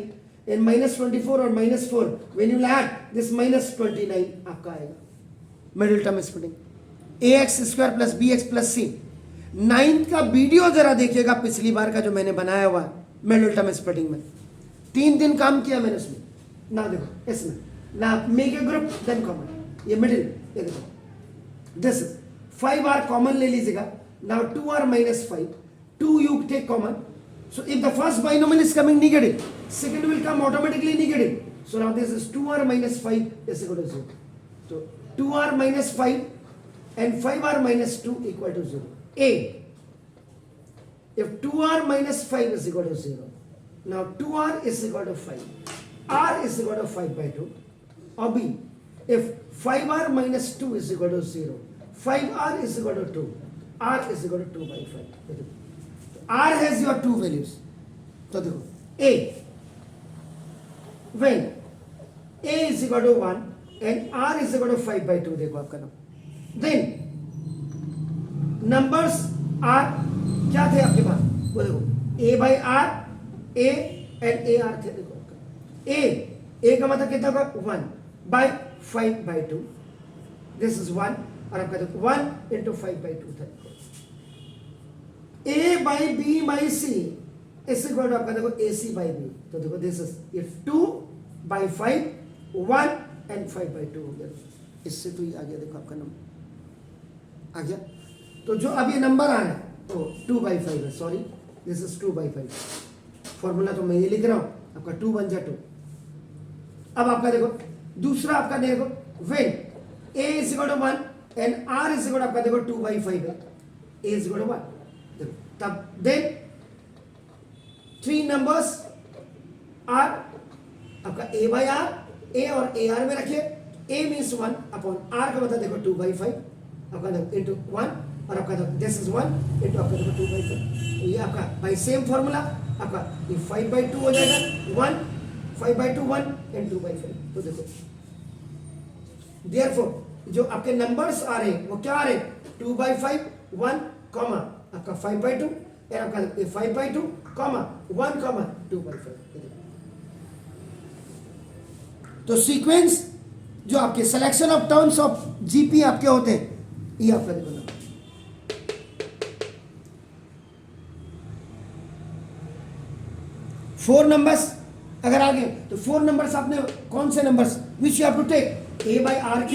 एंड -24 और -4 व्हेन यू ऐड दिस -29 आपका आएगा middle term splitting, ax² + bx + c। 9th का वीडियो जरा देखिएगा पिछली बार का जो मैंने बनाया हुआ मिडिल टर्म स्प्लिटिंग में, 3 दिन काम किया मैंने उसमें ना। देखो इसमें ना make a group then common, ये मिडिल, ये देखो दिस इज 5r कॉमन ले लीजिएगा। Now 2r - 5, 2 you take common, so if the first binomial is coming negative, second will come automatically negative, so now this is 2r - 5 is equal to 0, so 2r - 5 and 5r - 2 equal to 0. A, if 2r - 5 is equal to 0, now 2r is equal to 5, r is equal to 5/2, or B, if 5r - 2 is equal to 0, 5r is equal to 2, r is equal to 2/5. R has your two values. तो देखो A, when A is equal to 1 and R is equal to 5/2, देखो आपका नाम, then numbers are क्या थे आपके पास, वो देखो A/R, A and AR थे, देखो आपका A का मतलब कितना होगा 1/5/2, this is 1, और आपका देखो 1 into 5/2 था। A/B/C इस इक्वल टू आपका देखो AC/B, तो देखो दिस इज इफ 2/5 1 and 5/2 हो गया, इससे तो ये आ गया, देखो आपका नंबर आ गया। तो जो अब ये नंबर आ रहा है तो 2/5 है, सॉरी दिस इज 2/5, फॉर्मूला तो मैं ये लिख रहा हूं, आपका 2 बन जा 2। अब आपका देखो दूसरा आपका देखो when A is equal to 1 and R is equal to आपका देखो 2/5 है, A is equal to 1, तब देन 3 नंबर्स आर आपका A/R, A और AR में रखिए, A मीन्स 1 अपॉन R का मतलब देखो 2/5 आपका देखो इंटू 1, और आपका देखो दिस इज 1 इंटू आपका देखो 2/5, तो ये आपका बाई सेम फॉर्मूला आपका ये 5/2 हो जाएगा, 1 5/2 1 एंड 2/5। तो देखो देयरफॉर जो आपके नंबर्स आ रहे हैं वो क्या आ रहे हैं 2/5 1 कॉमा आपका 5/2 और आपका 5/2 कॉमा 1 कॉमा 2/5। तो सीक्वेंस जो आपके selection of terms of GP आपके होते हैं, ये आपका देखो ना 4 नंबर्स अगर आ गए तो 4 नंबर्स आपने कौन से numbers which you have to take A/R3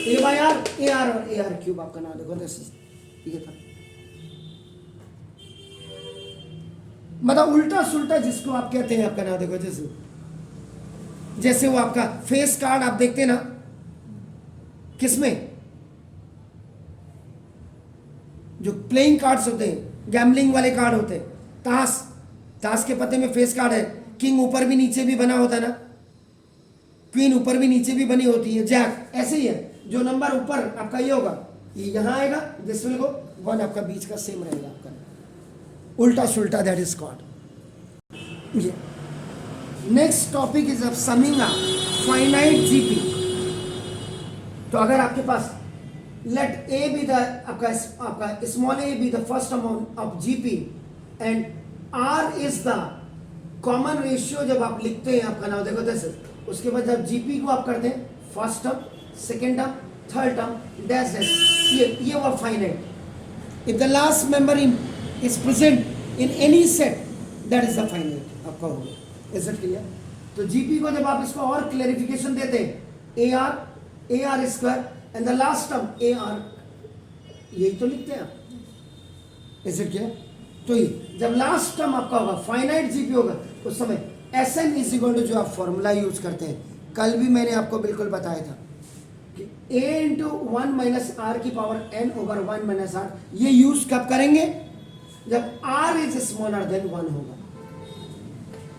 A/R AR और AR3 आपका नाम देखो ये था, मतलब उल्टा सुल्टा जिसको आप कहते हैं आपका नाम देखो, जैसे वो आपका फेस कार्ड आप देखते हैं ना किसमें, जो प्लेइंग कार्ड्स होते हैं, गैम्बलिंग वाले कार्ड होते हैं, ताश के पत्ते में फेस कार्ड है, किंग ऊपर भी नीचे भी बना होता है ना, क्वीन ऊपर भी नीचे भी बनी होती है, जैक ऐसे ही है, जो नंबर ऊपर आपका ये होगा ये यहां आएगा, दिस विल गो 1 आपका बीच का सेम रहेगा आपका, उल्टा सुल्टा that is called. Next topic is summing up finite GP. तो अगर आपके पास लेट ए बी द आपका small a b the first amount of GP and r is the common ratio, जब आप लिखते हैं आपका नाम देखो दिस, उसके बाद जब जीपी को आप करते हैं first term second term third term dash dash, ये हुआ finite. If the last member is present in any set that is the finite आपका हो गया, is it clear? तो जीपी को जब आप इसको और क्लैरिफिकेशन देते हैं AR square and the last term AR, यही तो लिखते हैं आप, is it clear? तो ये जब लास्ट टर्म आपका होगा फाइनाइट जीपी होगा उस समय SN इज इक्वल टू जो आप फॉर्मूला यूज करते हैं, कल भी मैंने आपको बिल्कुल बताया था कि A इंटू 1 - R की पावर N ओवर 1 - R, ये यूज कब करेंगे जब R इज स्मॉलर देन 1 होगा,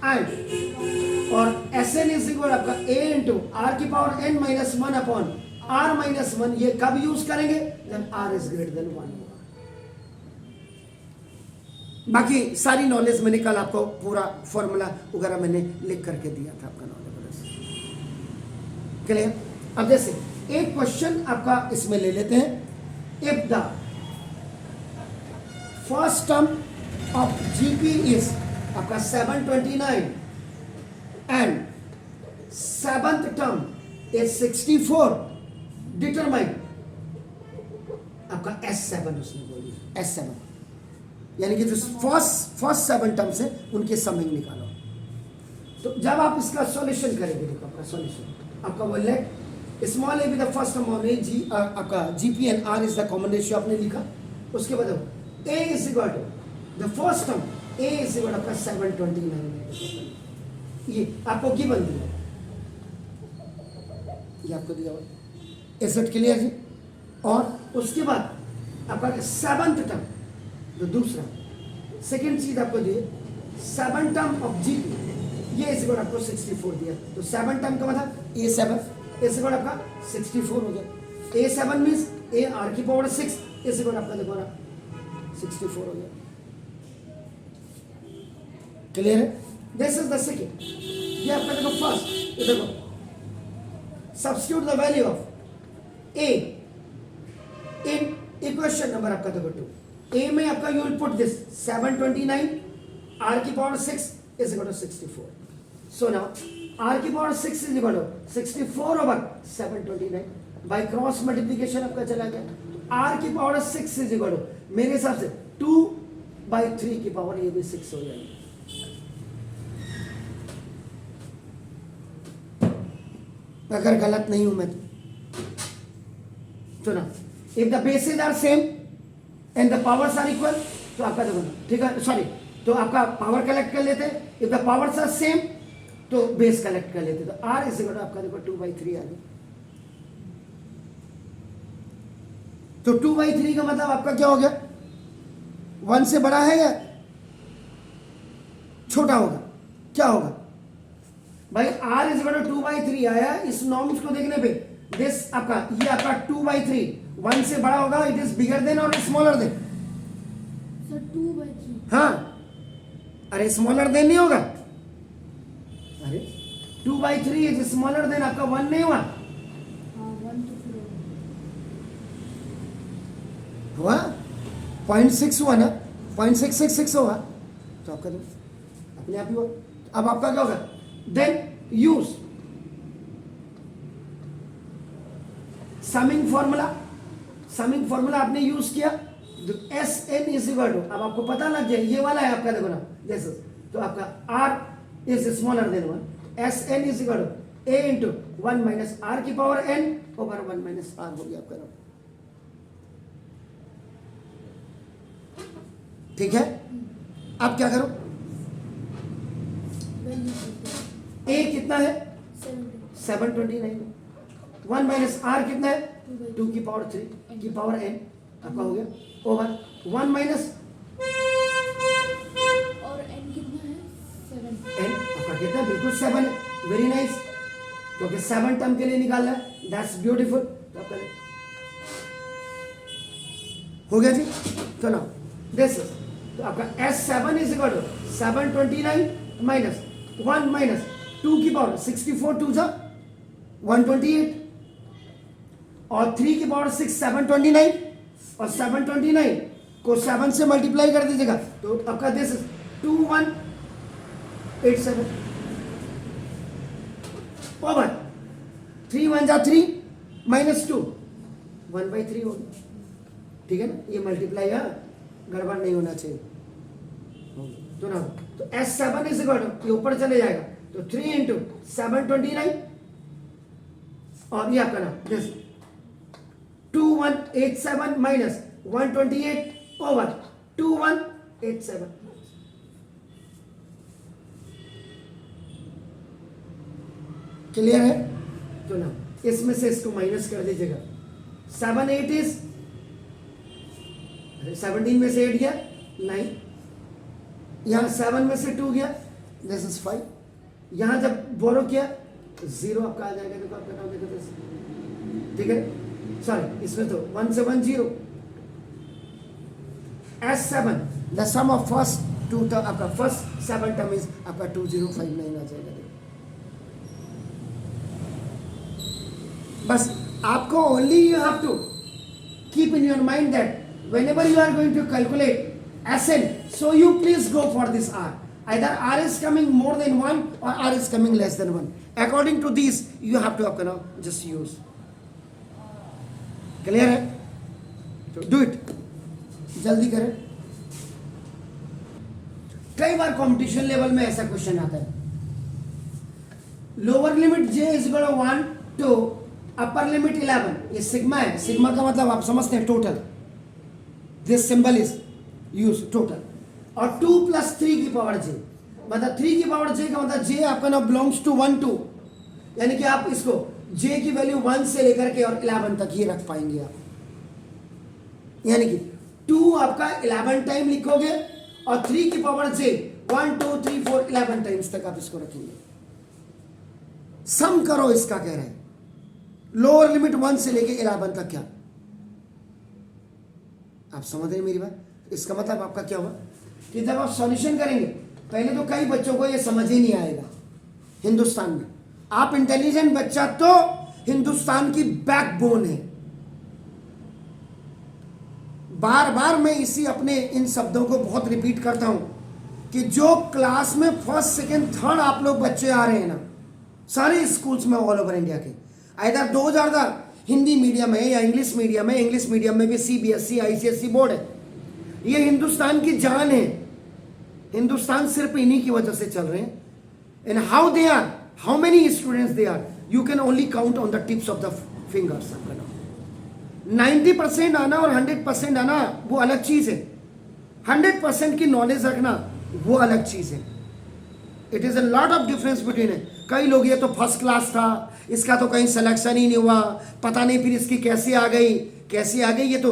एंड और SN इज इक्वल आपका A इंटू R की पावर N - 1 अपॉन R - 1, ये कब यूज करेंगे जब R इज ग्रेटर देन 1 होगा। बाकी सारी नॉलेज मैंने कल आपको पूरा फॉर्मूला वगैरह मैंने लिख करके दिया था आपका नॉलेज क्लियर। अब जैसे एक क्वेश्चन आपका इसमें ले लेते हैं। If the first term of GP is आपका 729 and seventh term is 64, determine आपका S7 उसने बोली S7, यानी कि जो फर्स्ट 7 टर्म्स है उनके समिंग निकालो। तो जब आप इसका सॉल्यूशन करेंगे, देखो आपका सॉल्यूशन आपका वो let small a with the first term of a G आपका GP and r is the common ratio आपने लिखा। उसके बाद a is equal to the first term a is equal आपका 729, ये आपको गिवन दिया, ये आपको दिया हुआ। इज इट क्लियर जी? और उसके बाद आपका सेवंथ टर्म, जो दूसरा सेकंड चीज आपको दी 7 टर्म ऑफ जीपी, ये इस बार आपको 64 दिया। तो 7 टर्म का मतलब A7, इस बार आपका 64 हो गया। A7 मीन्स A R की पावर 6, इस बार आपका देखो ना 64 हो गया। क्लियर है? This is the second. ये आपका देखो फर्स्ट, ये देखो substitute the value of A in equation number आपका देखो 2। A में आपका you will put this 729 R की power 6 is equal to 64. So now R की power 6 is equal to 64 over 729 by cross multiplication आपका चला गया। तो R की पावर 6 is equal to मेरे हिसाब से 2 by 3 की पावर, ये भी 6 हो जाएगी। अगर गलत नहीं हूं मैं तो ना, if the bases are same and the powers are equal, तो आपका देखो ना, ठीक है, सॉरी, तो आपका पावर कलेक्ट कर लेते हैं। If the powers are same तो बेस कलेक्ट कर लेते हैं। तो आर इज इक्वल टू आपका देखो 2/3 आ गया। तो 2/3 का मतलब आपका क्या हो गया? 1 से बड़ा है या छोटा होगा? क्या होगा भाई? आर इज इक्वल टू 2/3 आया। इस नॉर्म्स को देखने पे दिस आपका, ये आपका 2/3 1 से बड़ा होगा, इट इज बिगर देन और स्मॉलर देन? सर 2/3। हाँ, अरे स्मॉलर देन नहीं होगा? अरे 2/3 इज स्मॉलर देन आपका 1 नहीं हुआ? हाँ 1 तो फिर हुआ 0.6 हुआ ना, 0.666 हुआ, तो आपका तो अपने आप ही हुआ। अब आपका क्या होगा? Then use summing formula. Summing formula आपने यूज किया, S N is equal to, अब आपको पता लग जाए ये वाला है आपका, देखो ना जैसे, तो आपका r is smaller than 1, S N is equal to a into 1 minus r की power n over 1 minus r हो गया आपका नाम। ठीक है, अब क्या करो? ए कितना है? 729, 1 माइनस आर कितना है? 2 की पावर 3 की पावर एन आपका हो गया ओवर 1 माइनस, और n कितना है? 7। एन आपका कितना? बिल्कुल 7 है। वेरी नाइस, क्योंकि 7 टर्म के लिए निकालना है, दैट्स ब्यूटीफुल। तो आपका हो गया जी। तो ना दिस, तो आपका S7 is equal to 729 minus 1 minus 2 की पावर 64, 2 जा 128, और 3 की पावर 6 729, और 729 को 7 से मल्टीप्लाई कर दीजिएगा तो आपका दिस 2187 ओवर 3 1 जा 3 माइनस 2 1/3 होगा। ठीक है ना, ये मल्टीप्लाई है, गड़बड़ नहीं होना चाहिए। तो ना, तो S7 इज इक्वल टू, ये ऊपर चले जाएगा, तो 3 इंटू 729 और ये आपका ना दिस 2187 माइनस 128 ओवर 2187। क्लियर है? तो ना इसमें से इसको माइनस कर दीजिएगा। 7 8 इज 17 में से 8 गया 9, यहाँ 7 में से 2 गया, दिस इज 5, यहाँ जब बोरो किया 0 आपका आ जाएगा। देखो आपका नाम देखो, ठीक है, सॉरी इसमें तो 1 से 1 0। S7 the sum of first 2 term, आपका फर्स्ट 7 टर्म इज आपका 2059 आ जाएगा। बस आपको only you have to keep in your mind that whenever you are going to calculate SN, so you please go for this R. Either R is coming more than 1 or R is coming less than 1. According to these, you have to just use. Clear है? तो do it. जल्दी करें. कई बार competition level में ऐसा question आता है. Lower limit J is equal to 1 to upper limit 11. ये सिग्मा है. सिग्मा का मतलब आप समझते हैं total. This symbol is used total. और 2 plus 3 की पावर j, मतलब 3 की पावर j का मतलब j आपका ना बिलोंग्स टू 1 2, यानी कि आप इसको j की वैल्यू 1 से लेकर के और 11 तक ही रख पाएंगे आप. यानी कि 2 आपका 11 टाइम लिखोगे और 3 की पावर j 1 2 3 4 11 टाइम्स तक आप इसको रखेंगे. सम करो इसका कह रहे हैं. लोअर लिमिट 1 से लेके 11 तक क्या आप समझ रहे हैं मेरी बात? इसका मतलब आपका क्या हुआ कि जब आप सॉल्यूशन करेंगे, पहले तो कई बच्चों को ये समझ ही नहीं आएगा. हिंदुस्तान में आप इंटेलिजेंट बच्चा तो हिंदुस्तान की बैकबोन है. बार बार मैं इसी अपने इन शब्दों को बहुत रिपीट करता हूं कि जो क्लास में फर्स्ट सेकंड थर्ड आप लोग बच्चे आ रहे हैं ना, सारे स्कूल्स में ऑल ओवर इंडिया के, आइदर 2000 हिंदी मीडियम है या इंग्लिश मीडियम है. इंग्लिश मीडियम में भी CBSE ICSE बोर्ड है. ये हिंदुस्तान की जान है. हिंदुस्तान सिर्फ इन्हीं की वजह से चल रहे हैं. And how they are, how many students they are, you can only count on the tips of the fingers. 90% आना और 100% आना वो अलग चीज है. 100% की नॉलेज रखना वो अलग चीज है. It is a lot of difference between है. कई लोग ये तो फर्स्ट क्लास था, इसका तो कहीं सिलेक्शन ही नहीं हुआ, पता नहीं फिर इसकी कैसे आ गई. ये तो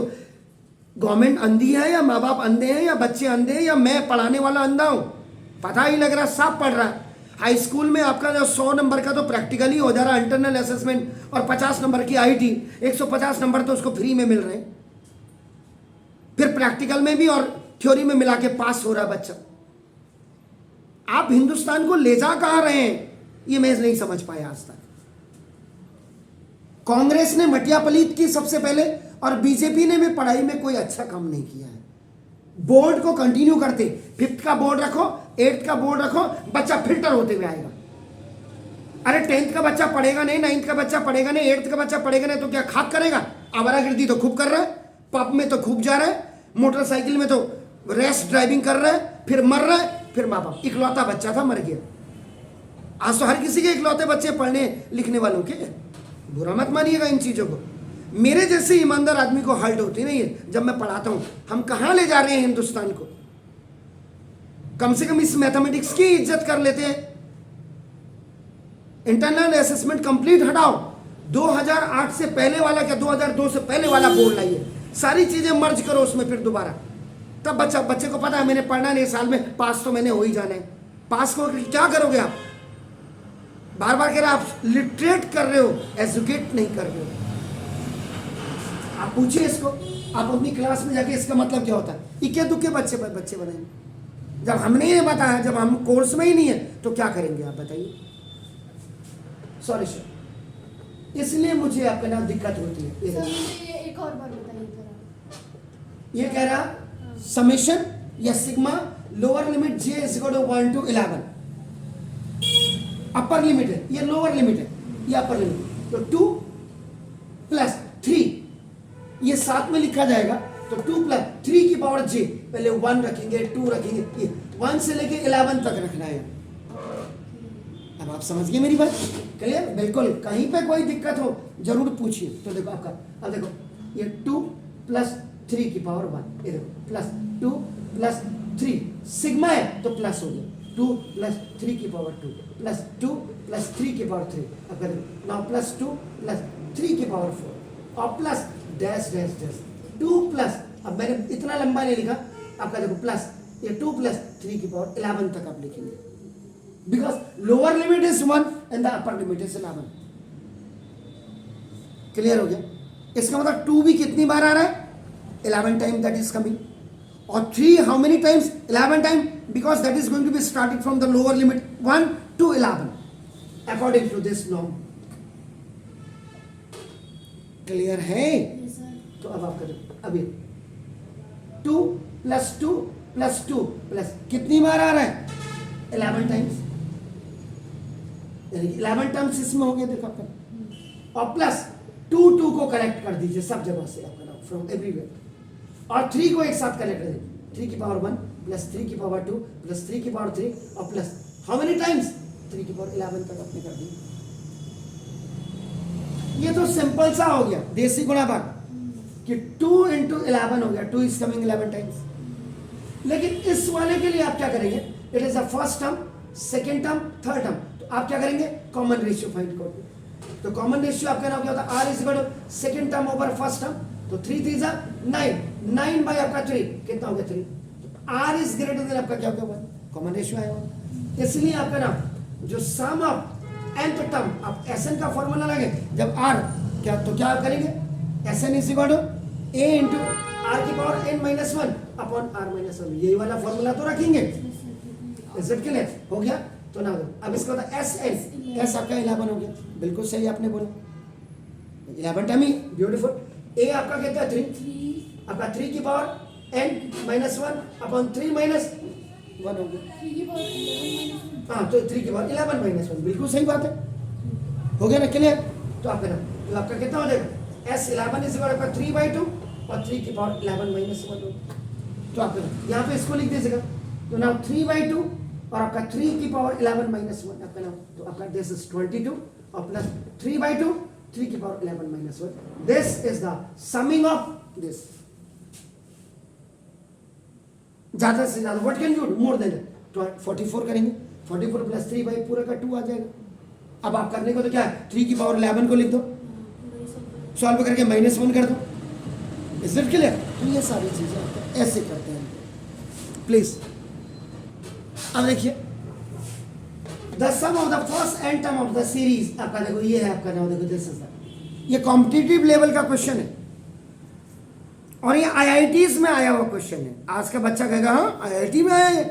गवर्नमेंट अंधी है या माँ बाप अंधे हैं या बच्चे अंधे हैं या मैं पढ़ाने वाला अंधा हूं, पता ही लग रहा. सब पढ़ रहा है. हाई स्कूल में आपका जो 100 नंबर का तो प्रैक्टिकल ही हो जा रहा है, इंटरनल असेसमेंट, और 50 नंबर की IIT. 150 नंबर तो उसको फ्री में मिल रहे हैं. फिर प्रैक्टिकल में भी और थ्योरी में मिला के पास हो रहा है बच्चा. आप हिंदुस्तान को ले जा कहां रहे हैं, ये मैं नहीं समझ पाया आज तक. कांग्रेस ने मटिया पलीत की सबसे पहले, और बीजेपी ने भी पढ़ाई में कोई अच्छा काम नहीं किया है. बोर्ड को कंटिन्यू करते, 5th का बोर्ड रखो, 8th का बोर्ड रखो, बच्चा फिल्टर होते हुए आएगा. अरे 10th का बच्चा पढ़ेगा नहीं, 9th का बच्चा पढ़ेगा नहीं, 8th का बच्चा पढ़ेगा नहीं तो क्या खाक करेगा? आवारागर्दी तो खूब कर रहा है, पब में तो खूब जा रहा है, मोटरसाइकिल में तो रेस ड्राइविंग कर रहा है, फिर मर रहा है. फिर माँ बाप, इकलौता बच्चा था मर गया. आज तो हर किसी के इकलौते बच्चे पढ़ने लिखने वालों के. बुरा मत मानिएगा इन चीजों को. मेरे जैसे ईमानदार आदमी को हर्ट होती नहीं है जब मैं पढ़ाता हूं. हम कहां ले जा रहे हैं हिंदुस्तान को? कम से कम इस मैथमेटिक्स की इज्जत कर लेते हैं. इंटरनल असेसमेंट कंप्लीट हटाओ. 2008 से पहले वाला क्या 2002 से पहले वाला बोर्ड लाइए. सारी चीजें मर्ज करो उसमें फिर दोबारा. तब बच्चे को पता है मैंने पढ़ना नहीं, साल में पास तो मैंने हो ही जाना है. पास को क्या करोगे आप? बार बार कह रहे आप लिटरेट कर रहे हो, एजुकेट नहीं कर रहे हो. आप पूछिए इसको, आप अपनी क्लास में जाके इसका मतलब क्या होता है. इक्के दुक्के बच्चे बनाएंगे. जब हमने ये बताया, जब हम कोर्स में ही नहीं है तो क्या करेंगे आप बताइए. सॉरी सर, इसलिए मुझे आपके नाम दिक्कत होती है. सर मुझे एक और बार बताइए जरा. ये कह रहा समेशन या sigma lower limit J is equal to 1 to 11. Upper limit है, ये लोअर लिमिट है, ये अपर लिमिट. तो 2 प्लस 3 ये साथ में लिखा जाएगा. तो 2 प्लस 3 की पावर J, पहले 1 रखेंगे, 2 रखेंगे, ये 1 से लेके 11 तक रखना है. अब आप समझ गए मेरी बात? क्लियर? बिल्कुल. कहीं पे कोई दिक्कत हो जरूर पूछिए. तो देखो आपका, अब देखो ये 2 प्लस 3 की पावर 1, ये देखो प्लस 2 प्लस 3 सिग्मा है तो प्लस हो गया. 2 प्लस 3 की पावर 2 प्लस 2 प्लस 3 की पावर 3. अब करें नाउ प्लस 2 प्लस 3 की पावर 4 और plus dash dash dash 2 plus, अब मैंने इतना लंबा नहीं लिखा. आपका देखो प्लस ये 2 प्लस 3 की पावर 11 तक आप लिखेंगे. Because lower limit is 1 and the upper limit is 11. Clear हो गया? इसका मतलब 2 भी कितनी बार आ रहा है? 11 टाइम दैट इज कमिंग. और 3 how many times? 11 time, because that is going to be started from the lower limit 1 to 11 according to this norm. Clear है? Yes sir. तो अब आप करें अभी 2 + 2 + 2 प्लस कितनी बार आ रहा है? 11 टाइम्स, यानी 11 टर्म्स इसमें हो गए। देखो आपका और प्लस 2 को कलेक्ट कर दीजिए सब जगह से, आपका नाम फ्रॉम एवरीवेयर, और 3 को एक साथ कलेक्ट कर दीजिए। 3 की पावर 1 + 3 की पावर 2 + 3 की पावर 3 और प्लस हाउ मेनी टाइम्स? 3 की पावर 11 तक आपने कर दी। ये तो सिंपल सा हो गया देसी गुणा भाग कि 2 × 11 हो गया, 2 इज कमिंग 11 टाइम्स। लेकिन इस वाले के लिए आप क्या करेंगे? It is the first term, second term, third term, तो आप क्या करेंगे? कॉमन रेशियो फाइंड करोगे। तो कॉमन रेशियो आपका नाम क्या होता है? R = second term over first term, तो 3 3 जा 9, 9 बाई आपका 3 कितना हो गया? 3। तो R इज ग्रेटर देन आपका क्या होगा? कॉमन रेशियो आएगा। इसलिए आपका नाम जो सम ऑफ nth टर्म, आप Sn का फॉर्मूला लगे जब R क्या, तो क्या करेंगे? Sn = A × R की पावर n-1 अपॉन R - 1, यही वाला फॉर्मूला तो रखेंगे। Is it clear? हो गया? तो ना अब इसका होता है Sn, S आपका 11 हो गया। बिल्कुल सही आपने बोला, 11 टर्म ही, ब्यूटीफुल। A आपका कितना है? 3, आपका 3 की पावर n-1 अपॉन 3 - 1 हो गया। 3 की पावर 11 -1। हाँ, तो 3 की पावर 11 - 1, बिल्कुल सही बात है। हो गया ना क्लियर? तो आपका ना, तो आपका कितना हो जाएगा? S11 = आपका 3/2 और 3 की पावर 11 - 1 हो गया। तो आपका यहाँ पे इसको लिख दीजिएगा, तो नाउ 3/2 और आपका 3 की पावर 11 - 1 आपका नाम, तो आपका दिस इज 22 और प्लस 3/2 3 की power 11 - 1, this is the summing of this. ज्यादा से ज्यादा what can you do? More than 44 करेंगे, 44 + 3 बाई पूरा का 2 आ जाएगा। अब आप करने को तो क्या है? 3 की पावर 11 को लिख दो, सॉल्व करके -1 कर दो। Is it clear? तो ये सारी चीजें आप ऐसे करते हैं प्लीज। अब देखिए the sum of the first and term of the series, आपका देखो ये है आपका नाम, देखो दिस इज द, ये कॉम्पिटिटिव लेवल का क्वेश्चन है और ये आईआईटीज में आया हुआ क्वेश्चन है। आज का बच्चा कहेगा हाँ आईआईटी में आया है।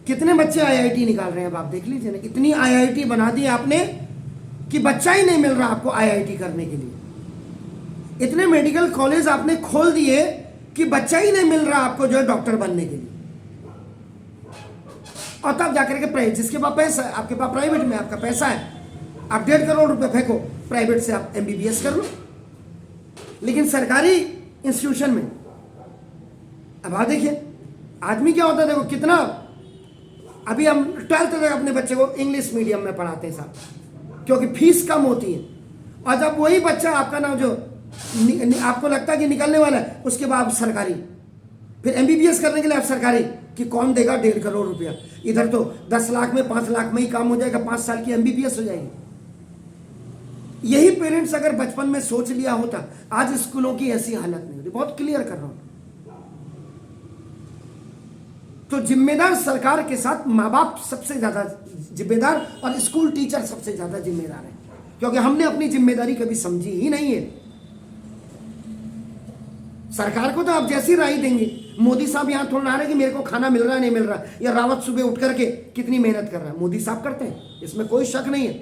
कितने बच्चे आईआईटी निकाल रहे हैं अब आप देख लीजिए ना, इतनी आईआईटी बना दी आपने कि बच्चा ही नहीं मिल रहा आपको आईआईटी करने के लिए। इतने मेडिकल कॉलेज आपने खोल दिए कि बच्चा ही नहीं मिल रहा आपको जो है डॉक्टर बनने के लिए। और तब जाकर के प्राइवेट, जिसके पास पैसा है, आपके पास प्राइवेट में आपका पैसा है, आप 1.5 करोड़ रुपए फेंको प्राइवेट से, आप एमबीबीएस कर लो। लेकिन सरकारी इंस्टीट्यूशन में अब आप देखिए आदमी क्या होता है, देखो कितना, अभी हम 12th तक अपने बच्चे को इंग्लिश मीडियम में पढ़ाते हैं साहब, क्योंकि फीस कम होती है। और जब वही बच्चा आपका नाम जो आपको लगता है कि निकलने वाला है, उसके बाद सरकारी, फिर एमबीबीएस करने के लिए आप सरकारी, कि कौन देगा 1.5 करोड़ रुपया। इधर तो 10 लाख में 5 लाख में ही काम हो जाएगा, 5 साल की एमबीबीएस हो जाएगी। यही पेरेंट्स अगर बचपन में सोच लिया होता, आज स्कूलों की ऐसी हालत नहीं होती। बहुत क्लियर कर रहा हूं। तो जिम्मेदार सरकार के साथ माँ बाप सबसे ज्यादा जिम्मेदार और स्कूल टीचर सबसे ज्यादा जिम्मेदार है, क्योंकि हमने अपनी जिम्मेदारी कभी समझी ही नहीं है। सरकार को तो आप जैसी राय देंगे, मोदी साहब यहां थोड़ा ना रहे कि मेरे को खाना मिल रहा है नहीं मिल रहा, या रावत सुबह उठ करके कितनी मेहनत कर रहा है, मोदी साहब करते हैं, इसमें कोई शक नहीं है।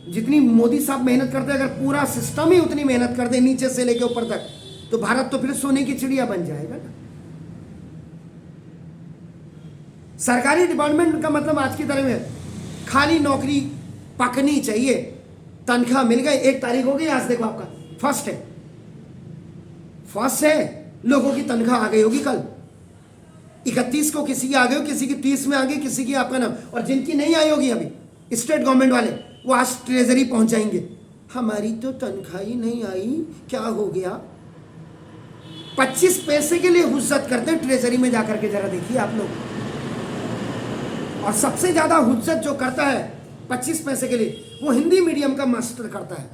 जितनी मोदी साहब मेहनत करते हैं, अगर पूरा सिस्टम ही उतनी मेहनत कर दे नीचे से लेके ऊपर तक, तो भारत तो फिर सोने की चिड़िया बन जाएगा ना। सरकारी डिपार्टमेंट का मतलब आज की तरह में खाली नौकरी पकनी चाहिए, तनख्वाह मिल गई, 1 तारीख हो गई, आज देखो आपका फर्स्ट है, लोगों की तनख्वाह आ गई होगी कल 31 को, किसी की आ गई हो, किसी की 30 में आ गई, किसी की आपका नाम, और जिनकी नहीं आई होगी अभी स्टेट गवर्नमेंट वाले, वो आज ट्रेजरी पहुंच जाएंगे, हमारी तो तनख्वाह ही नहीं आई, क्या हो गया। 25 पैसे के लिए हुज्जत करते हैं ट्रेजरी में जाकर के, जरा देखिए आप लोग। और सबसे ज्यादा हुज्जत जो करता है 25 पैसे के लिए, वो हिंदी मीडियम का मास्टर करता है।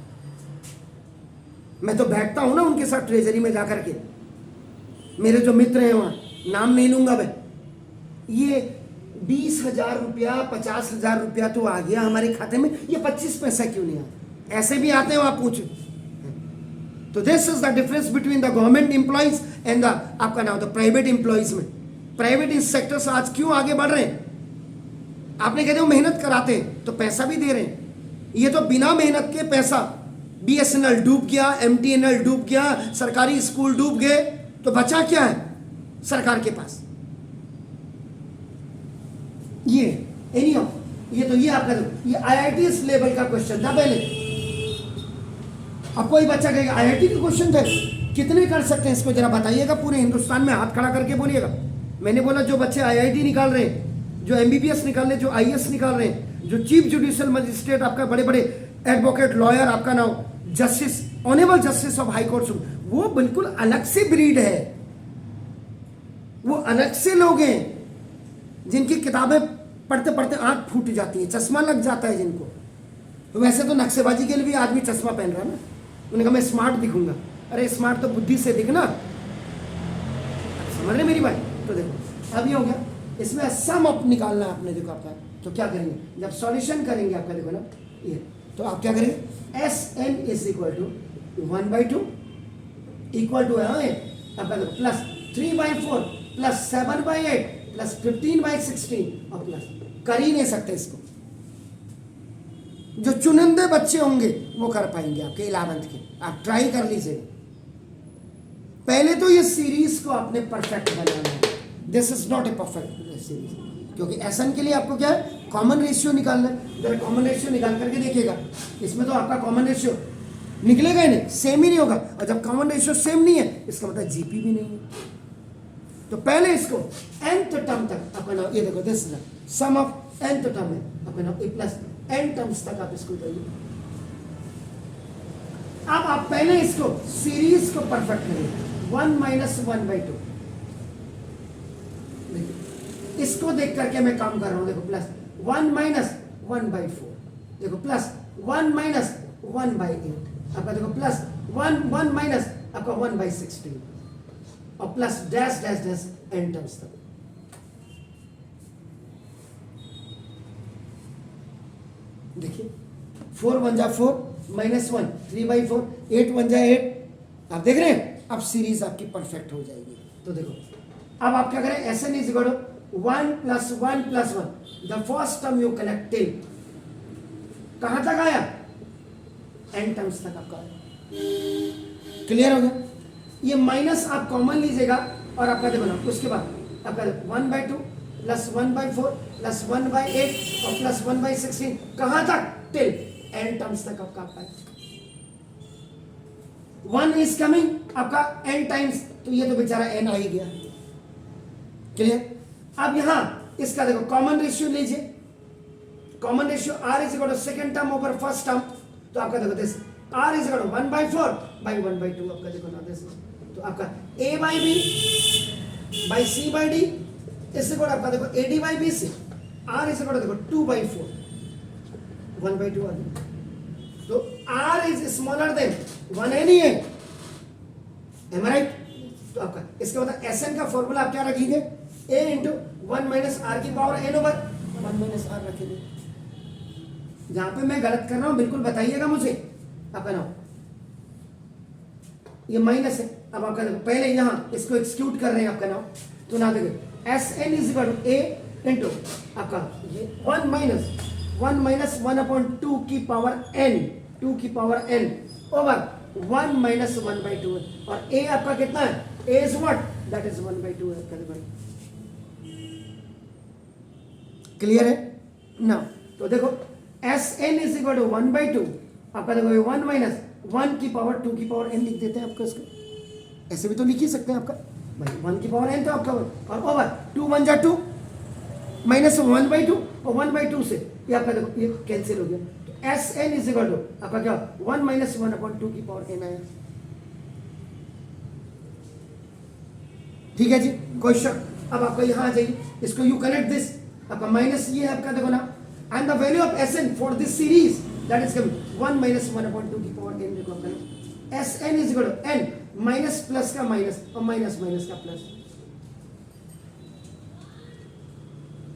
मैं तो बैठता हूं ना उनके साथ ट्रेजरी में जाकर के, मेरे जो मित्र हैं वहां, नाम नहीं लूंगा मैं, ये 20,000 रुपया 50,000 रुपया तो आ गया हमारे खाते में, ये 25 पैसा क्यों नहीं आता? ऐसे भी आते हो आप पूछो। तो this is the difference between the government employees and the आपका नाम द प्राइवेट एम्प्लॉइज में। प्राइवेट सेक्टर्स आज क्यों आगे बढ़ रहे हैं? आपने कहते हो मेहनत कराते हैं तो पैसा भी दे रहे हैं, ये तो बिना मेहनत के पैसा BSNL डूब गया, MTNL डूब गया, सरकारी स्कूल डूब गए, तो बचा क्या है सरकार के पास? ये एनी ऑफ ये, तो ये आपका ये IIT लेवल का क्वेश्चन था पहले। अब कोई बच्चा कहेगा IIT के क्वेश्चन थे, कितने कर सकते हैं इसको जरा बताइएगा, पूरे हिंदुस्तान में हाथ खड़ा करके बोलिएगा। मैंने बोला जो बच्चे IIT निकाल रहे हैं, जो MBBS निकाल रहे हैं, जो IAS निकाल रहे हैं, जो चीफ जुडिशियल मजिस्ट्रेट आपका, बड़े बड़े एडवोकेट लॉयर, आपका नाम justice, honourable justice of high court, वो बिल्कुल अलग से ब्रीड है, वो अलग से लोग हैं जिनकी किताबें पढ़ते पढ़ते आंख फूट जाती है, चश्मा लग जाता है जिनको। तो वैसे तो नक्शेबाजी के लिए भी आदमी चश्मा पहन रहा है ना, उन्होंने कहा मैं स्मार्ट दिखूंगा। अरे स्मार्ट तो बुद्धि से दिखना, समझ रहे मेरी बात? तो देखो अब ये हो गया, इसमें सम अप निकालना है आपने, देखो आपका, तो क्या करेंगे जब सॉल्यूशन करेंगे आपका, देखो ना ये, तो आप क्या करेंगे, SN is equal to 1/2 equal to है आपका देखो प्लस 3/4 प्लस 7/8 प्लस 15/16 और प्लस कर ही नहीं सकते इसको। जो चुनिंदे बच्चे होंगे वो कर पाएंगे आपके 11th के, आप ट्राई कर लीजिए। पहले तो ये सीरीज को आपने परफेक्ट बनाना है, this is not a perfect series, क्योंकि SN के लिए आपको क्या है, कॉमन रेशियो निकालना है। जरा कॉमन रेशियो निकाल करके देखिएगा, इसमें तो आपका कॉमन रेशियो निकलेगा ही नहीं, सेम ही नहीं होगा, और जब कॉमन रेशियो सेम नहीं है इसका मतलब GP भी नहीं है। तो पहले इसको nth टर्म तक अपना, ये देखो this sum of nth term है अपना ए प्लस n टर्म्स तक आप इसको जाइए। अब आप पहले इसको सीरीज को परफेक्ट करिए, 1 - 1/2, इसको देख करके मैं काम कर रहा हूं, देखो प्लस 1 - 1/4, देखो प्लस 1 - 1/8, आपका देखो प्लस 1 माइनस आपका 1/16 और plus dash dash dash n terms तक। देखिए 4 × 1 = 4 -1 3/4 8 × 1 = 8, आप देख रहे हैं, अब सीरीज आपकी परफेक्ट हो जाएगी। तो देखो अब आप क्या करें, SN is equal to 1 + 1 + 1, the first term you collect till, कहां तक आया, n टर्म्स तक आपका आया। क्लियर हो गया? ये माइनस आप कॉमन लीजिएगा और आपका देखो ना, उसके बाद आपका 1/2 प्लस 1/4 प्लस 1/8 और प्लस 1/16, कहां तक, टिल n टर्म्स तक आपका आता है। 1 इज कमिंग आपका n टाइम्स, तो ये तो बेचारा n आ ही गया। क्लियर? अब यहां इसका देखो कॉमन रेशियो लीजिए, common ratio r is equal to second term over first term, तो आपका देखो this r is equal to 1/4/1/2, आपका देखो ना दिस, तो आपका a/b by c/d इस इक्वल आपका देखो AD/BC, r इज इक्वल देखो 2/4 1/2 आ गया। तो r इज स्मॉलर देन 1 नहीं है, एम आई राइट? तो आपका इसके बाद SN का फॉर्मूला आप क्या रखेंगे, a × 1 - r की पावर n ओवर 1 - r रखेंगे। जहां पे मैं गलत कर रहा हूं बिल्कुल बताइएगा मुझे, आपका नाम ये माइनस है। अब आपका देखो पहले यहां इसको एक्सक्यूट कर रहे हैं आपका नाम, तो ना देखो SN is equal to a into आपका ये 1 - 1/2 की पावर n, 2 की पावर n ओवर 1 - 1/2 है, और a आपका कितना है, a is what, that is 1/2 है। क्लियर है ना? तो देखो SN इज इक्वल टू 1/2, आपका देखो 1 - 1 की पावर 2 की पावर n लिख देते हैं आपका, इसको ऐसे भी तो लिख ही सकते हैं आपका भाई, 1 की पावर n तो आपका, और ओवर 2 × 1 = 2 माइनस 1/2 और 1/2 से ये आपका देखो ये कैंसिल हो गया, तो SN इज इक्वल टू आपका क्या 1 - 1/2 की पावर n आया। ठीक है जी, क्वेश्चन। अब आपका यहां आ जाइए, इसको यू कनेक्ट दिस, आपका माइनस ये आपका देखो ना, and the value of SN for this series that is coming 1 - 1/2 की पावर n, देखो आपका SN is equal to n minus plus का माइनस और माइनस माइनस का प्लस।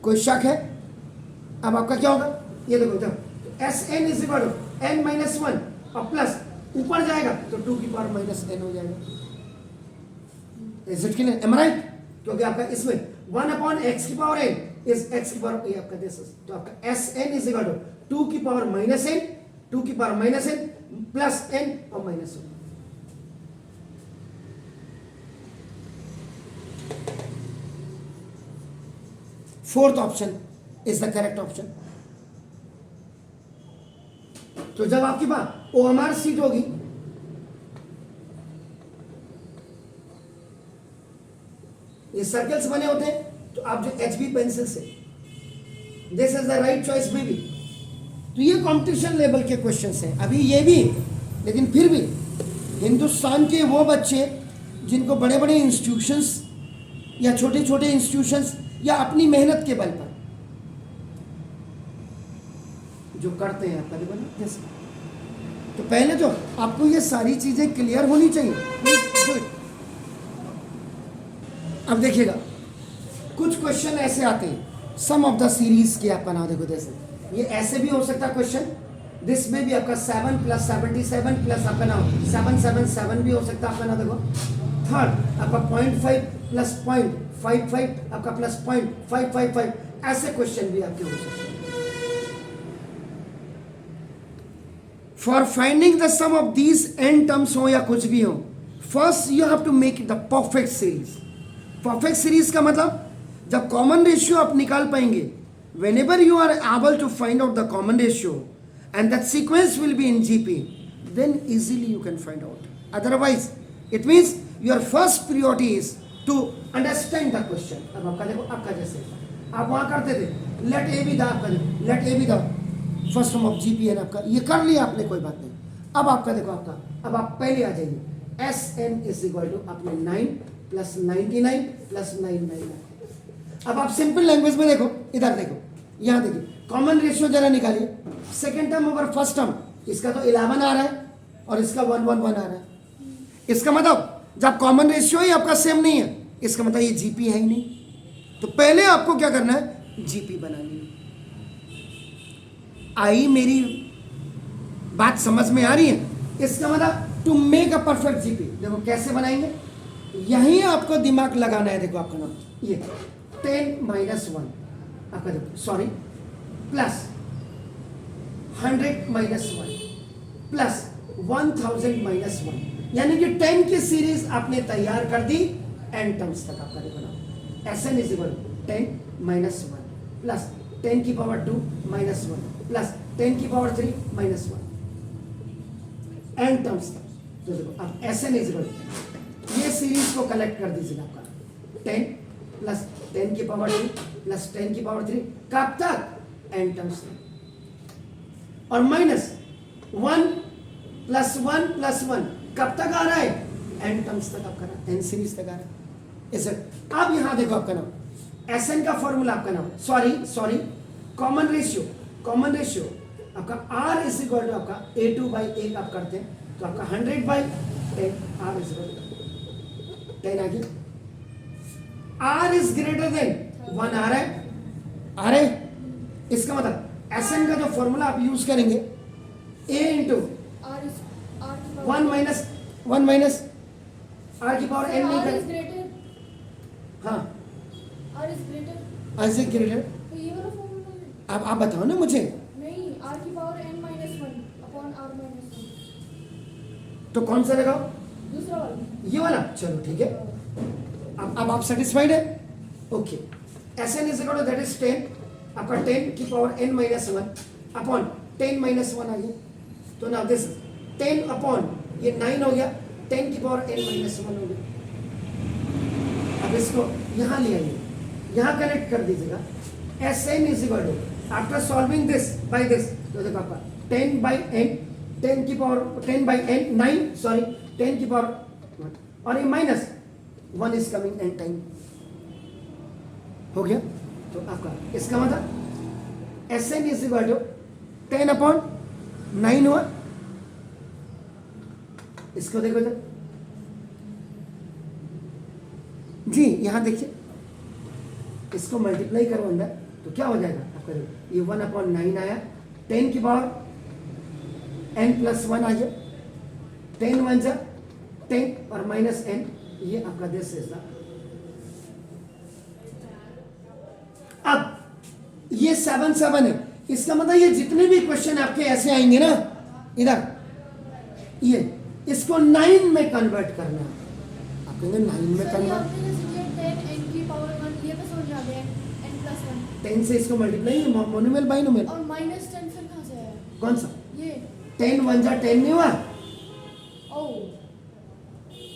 कोई शक है? अब आपका क्या होगा, ये देखो तो SN is equal to n - 1 और प्लस ऊपर जाएगा तो 2 की पावर -n हो जाएगा। Is it clear? Am right? क्योंकि आपका इसमें 1/x की पावर n इज x की पावर a आपका दिस, तो आपका SN इज इक्वल टू 2 की पावर -n, 2 की पावर -n प्लस एन और minus 1। Fourth option is the correct option. तो जब आपके पास OMR सीट होगी, ये सर्कल्स बने होते हैं, तो आप जो HB पेंसिल से, this is the right choice baby. तो ये कंपटीशन लेवल के क्वेश्चंस हैं अभी ये भी, लेकिन फिर भी हिंदुस्तान के वो बच्चे जिनको बड़े बड़े इंस्टीट्यूशंस या छोटे छोटे इंस्टीट्यूशंस या अपनी मेहनत के बल पर जो करते हैं आपका देखो ना जैसे, तो पहले तो आपको ये सारी चीजें क्लियर होनी चाहिए। अब देखिएगा कुछ क्वेश्चन ऐसे आते हैं सम ऑफ द सीरीज के, आपका नाम देखो जैसे ये ऐसे भी हो सकता है क्वेश्चन, दिस में भी आपका 7 + 77 प्लस आपका नाम 777 भी हो सकता है आपका नाम देखो। थर्ड आपका 0.5 + 0.55 आपका प्लस 0.555, ऐसे क्वेश्चन भी आपके हो सकते हैं। For finding the sum of these n terms हो या कुछ भी हो, first you have to make the perfect series. Perfect series का मतलब जब कॉमन रेशियो आप निकाल पाएंगे, whenever you are able to find out the common ratio and that sequence will be in GP, then easily you can find out. Otherwise it means your first priority is to understand the question। अब आपका देखो, आपका जैसे आप वहां करते थे let A be the, आपका let A be the first form of GPN, आपका ये कर लिया आपने, कोई बात नहीं। अब आपका देखो, आपका अब आप पहले आ जाइए, SN = आपने 9 + 99 + 999। अब आप सिंपल लैंग्वेज में देखो, इधर देखो, यहाँ देखिए कॉमन रेशियो जरा निकालिए, second term over first term, इसका तो 11 आ रहा है और इसका 111 आ रहा है। इसका मतलब जब कॉमन रेशियो ही आपका सेम नहीं है, इसका मतलब ये GP है ही नहीं। तो पहले आपको क्या करना है, GP बनानी है। आई मेरी बात समझ में आ रही है? इसका मतलब to make a perfect GP, देखो कैसे बनाएंगे, यही आपको दिमाग लगाना है। देखो आपका नाम ये 10 - 1 आपका देखो, सॉरी प्लस 100 - 1 प्लस 1000 - 1, यानी कि 10 की सीरीज आपने तैयार कर दी n टर्म्स तक। आपका देखो ना SN = 10 - 1 प्लस 10 की पावर 2 - 1 प्लस 10 की पावर 3 - 1 n टर्म्स तक। तो देखो अब SN = ये सीरीज को कलेक्ट कर दीजिएगा, आपका 10 प्लस 10 की पावर 2 प्लस 10 की पावर 3 कब तक, n टर्म्स तक। और माइनस 1 + 1 + 1 कब तक आ रहा है, n टर्म्स तक आपका नाम, n सीरीज तक आ रहा है। इसे अब यहां देखो आपका नाम SN का फॉर्मूला, आपका नाम सॉरी कॉमन रेशियो आपका R = आपका A2/1 आप करते हैं, तो आपका 100/10 R = 10 आ गया। R is greater than 1 आ रहा है। इसका मतलब SN का जो फॉर्मूला आप यूज करेंगे A × 1 माइनस R की पावर n नहीं करें, हाँ R is greater। अब आप बताओ ना मुझे, नहीं, R की पावर n - 1 अपॉन R - 1, तो कौन सा लगाओ, दूसरा वाला, ये वाला। चलो ठीक है, अब आप सेटिस्फाइड है? ओके। SN = दैट इज 10, आपका 10 की पावर n - 1 अपॉन 10 - 1 आ गया। तो ना दिस 10 अपॉन ये 9 हो गया, 10 की पावर n - 1 हो गया। अब इसको यहाँ ले आइए, यहाँ कनेक्ट कर दीजिएगा। SN = after solving this by this, तो देखो आपका 10/n 10 की पावर 10/n 9 सॉरी 10 की पावर, और ये minus 1 is coming n time हो गया। तो आपका इसका मतलब SN = 10/9 हुआ। इसको देखो इधर जी, यहां देखिए, इसको मल्टीप्लाई करो अंदर, तो क्या हो जाएगा आपका, ये 1/9 आया, 10 की पावर n + 1 आ गया, 10 × 1 = 10 और माइनस n, ये आपका दिस इज द। अब ये 7 है, इसका मतलब ये जितने भी क्वेश्चन आपके ऐसे आएंगे ना, इधर ये इसको 9 में कन्वर्ट करना है। आप कहेंगे 9 में सर ये कन्वर्ट, आपने जैसे किया 10 n की पावर 1 ये तो समझ आ गया n plus 1 10 से इसको मल्टीप्लाई, मोनोमियल बाइनोमियल, और माइनस 10 फिर कहाँ से आया? कौन सा? ये 10 1 जा 10 नहीं हुआ, ओ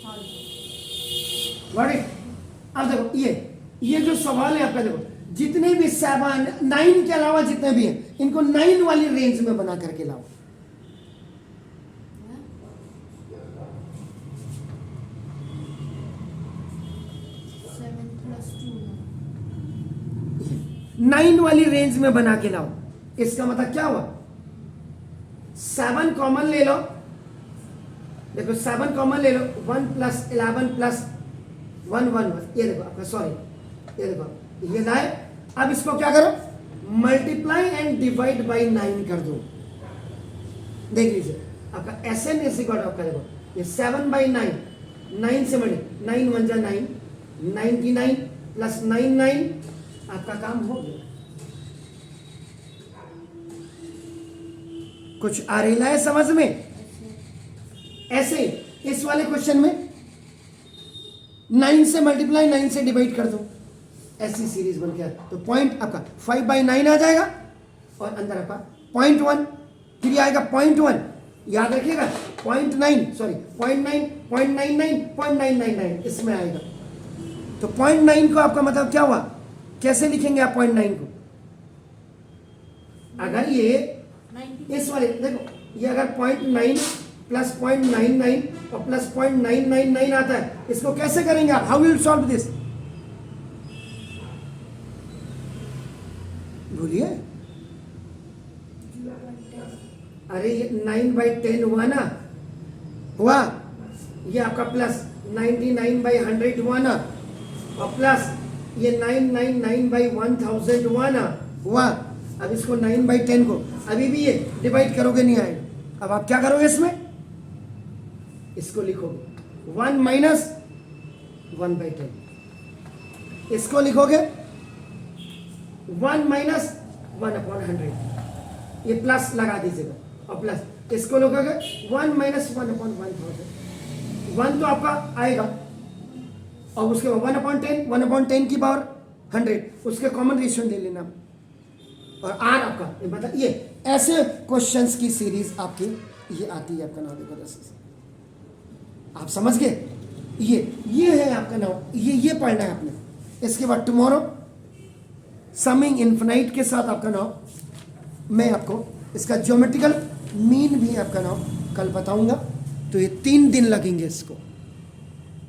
हाँ Got it? अब देखो ये जो सवाल है आपका, देखो जितने भी 7 9 के अलावा जितने भी हैं इनको 9 वाली रेंज में बना करके लाओ। 7 plus 2 9 वाली रेंज में बना के लाओ। इसका मतलब क्या हुआ, 7 कॉमन ले लो, देखो 7 कॉमन ले लो, 1 प्लस 11 प्लस 1 1 1, ये देखो आपका, सॉरी ये देखो ये लाए। अब इसको क्या करो, मल्टीप्लाई एंड डिवाइड बाई 9 कर दो। देख लीजिए आपका SN इज इक्वल टू आपका, देखो ये 7 बाई 9, 9 से मल्टी, 9 1 जा 9, 99 प्लस 9 9, आपका काम हो गया। कुछ आ रही है समझ में? ऐसे इस वाले क्वेश्चन में 9 से मल्टीप्लाई 9 से डिवाइड कर दो, ऐसी सीरीज बन गया। तो पॉइंट आपका 5 बाई 9 आ जाएगा और अंदर आपका 0.1, फिर ये आएगा 0.1, याद रखिएगा 0.9, सॉरी 0.9, 0.99, 0.999 इसमें आएगा। तो 0.9 को आपका मतलब क्या हुआ, कैसे लिखेंगे आप 0.9 को? अगर ये 90 इस वाले देखो, ये अगर 0.9 प्लस 0.99 और प्लस 0.999 आता है, इसको कैसे करेंगे आप? How will solve this? बोलिए। 0.10 अरे ये 9 बाई 10 हुआ ना, हुआ, ये आपका प्लस 99 बाई 100 हुआ ना, और प्लस ये 999 बाई 1000 हुआ ना, हुआ। अब इसको 9 बाई 10 को अभी भी ये डिवाइड करोगे नहीं आएगा। अब आप क्या करोगे इसमें, इसको लिखोगे 1 माइनस 1 बाई 10, इसको लिखोगे 1 माइनस 1/100, ये प्लस लगा दीजिएगा, और प्लस इसको लिखोगे 1 माइनस 1/1000, 1 तो आपका आएगा, और उसके बाद 1/10 की पावर 100, उसके कॉमन रेशियो ले लेना, और आर आपका, मतलब ये ऐसे क्वेश्चंस की सीरीज आपकी ये आती है आपका नाम, देखो आप समझ गए? ये है आपका नाम, ये पढ़ना है आपने। इसके बाद टुमारो समिंग इन्फिनाइट के साथ आपका नाम, मैं आपको इसका ज्योमेट्रिकल मीन भी आपका नाम कल बताऊंगा। तो ये 3 दिन लगेंगे इसको।